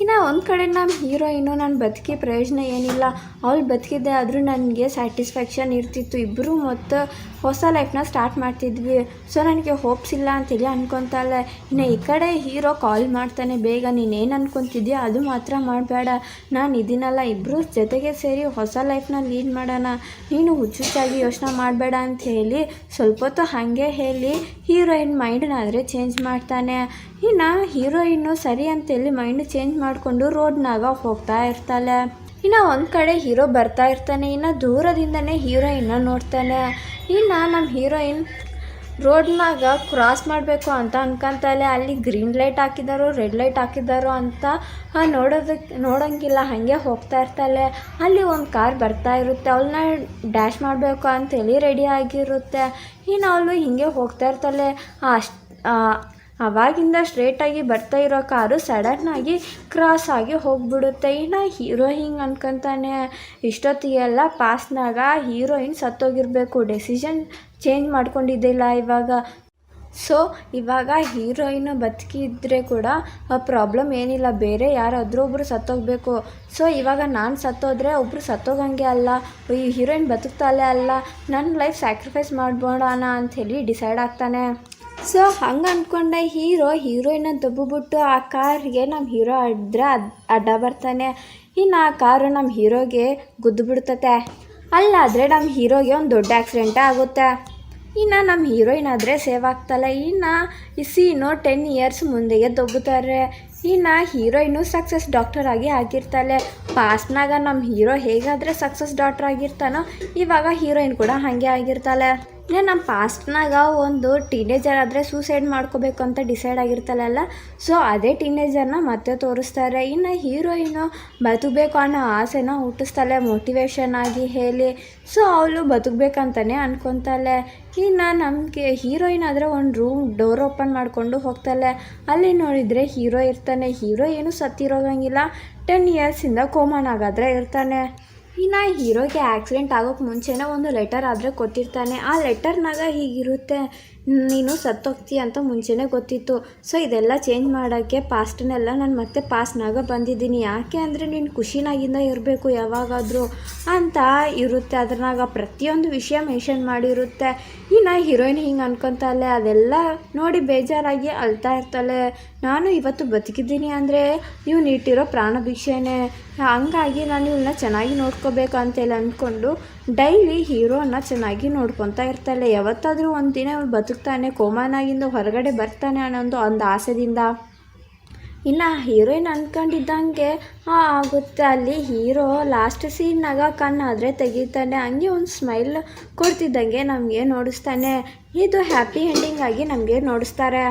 ಇನ್ನು ಒಂದು ಕಡೆ ನಮ್ಮ ಹೀರೋಯಿನು ನನ್ನ ಬದುಕಿ ಪ್ರಯೋಜನ ಏನಿಲ್ಲ, ಅವಳು ಬದುಕಿದ್ದೆ ಆದರೂ ನನಗೆ ಸ್ಯಾಟಿಸ್ಫ್ಯಾಕ್ಷನ್ ಇರ್ತಿತ್ತು, ಇಬ್ಬರು ಮತ್ತು ಹೊಸ ಲೈಫ್ನ ಸ್ಟಾರ್ಟ್ ಮಾಡ್ತಿದ್ವಿ, ಸೊ ನನಗೆ ಹೋಪ್ಸ್ ಇಲ್ಲ ಅಂತೇಳಿ ಅನ್ಕೊತಾಳೆ. ಇನ್ನು ಈ ಕಡೆ ಹೀರೋ ಕಾಲ್ ಮಾಡ್ತಾನೆ, ಬೇಗ ನೀನೇನು ಅನ್ಕೊತಿದ್ಯಾ ಅದು ಮಾತ್ರ ಮಾಡಬೇಡ, ನಾನು ಇದೀನಲ್ಲ, ಇಬ್ಬರು ಜೊತೆಗೆ ಸೇರಿ ಹೊಸ ಲೈಫ್ನ ಲೀಡ್ ಮಾಡೋಣ, ನೀನು ಹುಚ್ಚುಚ್ಚಾಗಿ ಯೋಚನೆ ಮಾಡಬೇಡ ಅಂತ ಹೇಳಿ ಸ್ವಲ್ಪ ಹೊತ್ತು ಹಾಗೆ ಹೇಳಿ ಹೀರೋಯಿನ್ ಮೈಂಡ್ನಾದರೆ ಚೇಂಜ್ ಮಾಡ್ತಾನೆ. ಇನ್ನು ಹೀರೋಯಿನ್ನು ಸರಿ ಅಂತೇಳಿ ಮೈಂಡ್ ಚೇಂಜ್ ಮಾಡಿಕೊಂಡು ರೋಡ್ನಾಗ ಹೋಗ್ತಾ ಇರ್ತಾಳೆ. ಇನ್ನು ಒಂದು ಕಡೆ ಹೀರೋ ಬರ್ತಾ ಇರ್ತಾನೆ. ಇನ್ನು ದೂರದಿಂದನೇ ಹೀರೋಯಿನ್ನ ನೋಡ್ತಾನೆ. ಇನ್ನು ನಮ್ಮ ಹೀರೋಯಿನ್ ರೋಡ್ನಾಗ ಕ್ರಾಸ್ ಮಾಡಬೇಕು ಅಂತ ಅನ್ಕೊಂತಾಳೆ. ಅಲ್ಲಿ ಗ್ರೀನ್ ಲೈಟ್ ಹಾಕಿದಾರೋ ರೆಡ್ ಲೈಟ್ ಹಾಕಿದಾರೋ ಅಂತ ನೋಡೋಂಗಿಲ್ಲ, ಹಾಗೆ ಹೋಗ್ತಾ ಇರ್ತಾಳೆ. ಅಲ್ಲಿ ಒಂದು ಕಾರ್ ಬರ್ತಾ ಇರುತ್ತೆ, ಅವಳನ್ನ ಡ್ಯಾಶ್ ಮಾಡಬೇಕು ಅಂತೇಳಿ ರೆಡಿ ಆಗಿರುತ್ತೆ. ಇನ್ನು ಅವಳು ಹೀಗೆ ಹೋಗ್ತಾ ಇರ್ತಾಳೆ. ಅವಾಗಿಂದ ಸ್ಟ್ರೇಟಾಗಿ ಬರ್ತಾ ಇರೋ ಕಾರು ಸಡನ್ನಾಗಿ ಕ್ರಾಸ್ ಆಗಿ ಹೋಗ್ಬಿಡುತ್ತೆ. ಇನ್ನು ಹೀರೋ ಹಿಂಗೆ ಅನ್ಕೊತಾನೆ, ಇಷ್ಟೊತ್ತಿಗೆಲ್ಲ ಪಾಸ್ನಾಗ ಹೀರೋಯಿನ್ ಸತ್ತೋಗಿರಬೇಕು, ಡೆಸಿಷನ್ ಚೇಂಜ್ ಮಾಡ್ಕೊಂಡಿದ್ದಿಲ್ಲ ಇವಾಗ. ಸೊ ಇವಾಗ ಹೀರೋಯಿನ್ ಬದುಕಿದ್ರೆ ಕೂಡ ಪ್ರಾಬ್ಲಮ್ ಏನಿಲ್ಲ, ಬೇರೆ ಯಾರಾದರೂ ಒಬ್ಬರು ಸತ್ತೋಗಬೇಕು. ಸೊ ಇವಾಗ ನಾನು ಸತ್ತೋದ್ರೆ ಒಬ್ಬರು ಸತ್ತೋಗಂಗೆ ಅಲ್ಲ, ಈ ಹೀರೋಯಿನ್ ಬದುಕ್ತಾಳೆ ಅಲ್ಲ, ನನ್ನ ಲೈಫ್ ಸ್ಯಾಕ್ರಿಫೈಸ್ ಮಾಡ್ಬೋಣ ಅಂಥೇಳಿ ಡಿಸೈಡ್ ಆಗ್ತಾನೆ. ಸೊ ಹಂಗೆ ಅಂದ್ಕೊಂಡೆ ಹೀರೋಯಿನ್ನ ದಬ್ಬಿಬಿಟ್ಟು ಆ ಕಾರ್ಗೆ ನಮ್ಮ ಹೀರೋ ಅಡ್ಡ ಬರ್ತಾನೆ. ಇನ್ನು ಆ ಕಾರು ನಮ್ಮ ಹೀರೋಗೆ ಗುದ್ದು ಬಿಡ್ತತೆ. ಅಲ್ಲಾದರೆ ನಮ್ಮ ಹೀರೋಗೆ ಒಂದು ದೊಡ್ಡ ಆಕ್ಸಿಡೆಂಟೇ ಆಗುತ್ತೆ. ಇನ್ನು ನಮ್ಮ ಹೀರೋಯಿನ್ ಆದರೆ ಸೇವ್ ಆಗ್ತಾಳೆ. ಇನ್ನು ಈ ಸೀನು 10 ಇಯರ್ಸ್ ಮುಂದೆಗೆ ದೊಬ್ಬುತ್ತಾರೆ. ಇನ್ನು ಹೀರೋಯಿನು ಸಕ್ಸಸ್ ಡಾಕ್ಟರ್ ಆಗಿ ಆಗಿರ್ತಾಳೆ. ಪಾಸ್ಟ್ನಾಗ ನಮ್ಮ ಹೀರೋ ಹೇಗಾದರೆ ಸಕ್ಸಸ್ ಡಾಕ್ಟರ್ ಆಗಿರ್ತಾನೋ ಇವಾಗ ಹೀರೋಯಿನ್ ಕೂಡ ಹಾಗೆ ಆಗಿರ್ತಾಳೆ. ಇನ್ನು ನಮ್ಮ ಪಾಸ್ಟ್ನಾಗ ಒಂದು ಟೀನೇಜರ್ ಆದರೆ ಸೂಸೈಡ್ ಮಾಡ್ಕೋಬೇಕು ಅಂತ ಡಿಸೈಡ್ ಆಗಿರ್ತಾಳಲ್ಲ, ಸೊ ಅದೇ ಟೀನೇಜರ್ನ ಮತ್ತೆ ತೋರಿಸ್ತಾರೆ. ಇನ್ನು ಹೀರೋಯಿನು ಬದುಕಬೇಕು ಅನ್ನೋ ಆಸೆನ ಹುಟ್ಟಿಸ್ತಾಳೆ ಮೋಟಿವೇಶನ್ ಆಗಿ ಹೇಳಿ. ಸೊ ಅವಳು ಬದುಕಬೇಕಂತಲೇ ಅನ್ಕೊತಾಳೆ. ಇನ್ನು ನಮಗೆ ಹೀರೋಯಿನ್ ಆದರೆ ಒಂದು ರೂಮ್ ಡೋರ್ ಓಪನ್ ಮಾಡಿಕೊಂಡು ಹೋಗ್ತಾಳೆ. ಅಲ್ಲಿ ನೋಡಿದರೆ ಹೀರೋ ಇರ್ತಾನೆ. ಹೀರೋ ಏನು ಸತ್ತಿರೋಗಂಗಿಲ್ಲ, 10 ಇಯರ್ಸಿಂದ ಕೋಮನಾಗಾದರೆ ಇರ್ತಾನೆ. ಇನ್ನು ಹೀರೋಗೆ ಆಕ್ಸಿಡೆಂಟ್ ಆಗೋಕ್ಕೆ ಮುಂಚೆನೇ ಒಂದು ಲೆಟರ್ ಆದರೆ ಕೊಟ್ಟಿರ್ತಾನೆ. ಆ ಲೆಟರ್ನಾಗ ಹೀಗಿರುತ್ತೆ, ನೀನು ಸತ್ತೋಗ್ತೀಯ ಅಂತ ಮುಂಚೆನೇ ಗೊತ್ತಿತ್ತು. ಸೊ ಇದೆಲ್ಲ ಚೇಂಜ್ ಮಾಡೋಕ್ಕೆ ಪಾಸ್ಟನ್ನೆಲ್ಲ ನಾನು ಮತ್ತೆ ಪಾಸ್ಟ್ನಾಗ ಬಂದಿದ್ದೀನಿ, ಯಾಕೆ ಅಂದರೆ ನೀನು ಖುಷಿನಾಗಿಂದ ಇರಬೇಕು ಯಾವಾಗಾದರೂ ಅಂತ ಇರುತ್ತೆ. ಅದ್ರಾಗ ಪ್ರತಿಯೊಂದು ವಿಷಯ ಮೆನ್ಷನ್ ಮಾಡಿರುತ್ತೆ. ಇನ್ನು ಹೀರೋಯಿನ್ ಹಿಂಗೆ ಅನ್ಕೊತಾಳೆ. ಅದೆಲ್ಲ ನೋಡಿ ಬೇಜಾರಾಗಿ ಅಳ್ತಾ ಇರ್ತಾಳೆ. ನಾನು ಇವತ್ತು ಬದುಕಿದ್ದೀನಿ ಅಂದರೆ ಇವ್ನು ಇಟ್ಟಿರೋ ಪ್ರಾಣ ಭಿಕ್ಷೆನೇ, ಹಂಗಾಗಿ ನಾನು ಇವನ್ನ ಚೆನ್ನಾಗಿ ನೋಡ್ಕೋಬೇಕು ಅಂತೆಲ್ಲ ಅಂದ್ಕೊಂಡು ಡೈಲಿ ಹೀರೋನ ಚೆನ್ನಾಗಿ ನೋಡ್ಕೊತಾ ಇರ್ತಾಳೆ. ಯಾವತ್ತಾದರೂ ಒಂದು ದಿನ ಇವಳು ಬದುಕ್ತಾನೆ, ಕೋಮಾನಾಗಿಂದ ಹೊರಗಡೆ ಬರ್ತಾನೆ ಅನ್ನೋ ಒಂದು ಆಸೆದಿಂದ. ಇನ್ನು ಹೀರೋಯಿನ್ ಅಂದ್ಕೊಂಡಿದ್ದಂಗೆ ಆಗುತ್ತೆ. ಅಲ್ಲಿ ಹೀರೋ ಲಾಸ್ಟ್ ಸೀನ್ನಾಗ ಕಣ್ಣಾದರೆ ತೆಗಿತಾನೆ. ಹಂಗೆ ಒಂದು ಸ್ಮೈಲ್ ಕೊಡ್ತಿದ್ದಂಗೆ ನಮಗೆ ನೋಡಿಸ್ತಾನೆ. ಇದು ಹ್ಯಾಪಿ ಎಂಡಿಂಗ್ ಆಗಿ ನಮಗೆ ನೋಡಿಸ್ತಾರೆ.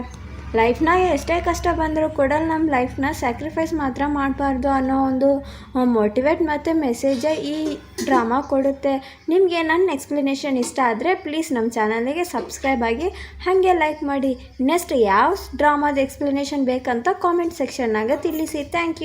ಲೈಫ್ನಾಗ ಎಷ್ಟೇ ಕಷ್ಟ ಬಂದರೂ ಕೂಡ ನಮ್ಮ ಲೈಫ್ನ ಸ್ಯಾಕ್ರಿಫೈಸ್ ಮಾತ್ರ ಮಾಡಬಾರ್ದು ಅನ್ನೋ ಒಂದು ಮೋಟಿವೇಟ್ ಮತ್ತು ಮೆಸೇಜ ಈ ಡ್ರಾಮಾ ಕೊಡುತ್ತೆ. ನಿಮಗೆ ನನ್ನ ಎಕ್ಸ್ಪ್ಲನೇಷನ್ ಇಷ್ಟ ಆದರೆ ಪ್ಲೀಸ್ ನಮ್ಮ ಚಾನಲಿಗೆ ಸಬ್ಸ್ಕ್ರೈಬ್ ಆಗಿ ಹಾಗೆ ಲೈಕ್ ಮಾಡಿ. ನೆಕ್ಸ್ಟ್ ಯಾವ ಡ್ರಾಮಾದ ಎಕ್ಸ್ಪ್ಲನೇಷನ್ ಬೇಕಂತ ಕಾಮೆಂಟ್ ಸೆಕ್ಷನ್ನಾಗ ತಿಳಿಸಿ. Thank you.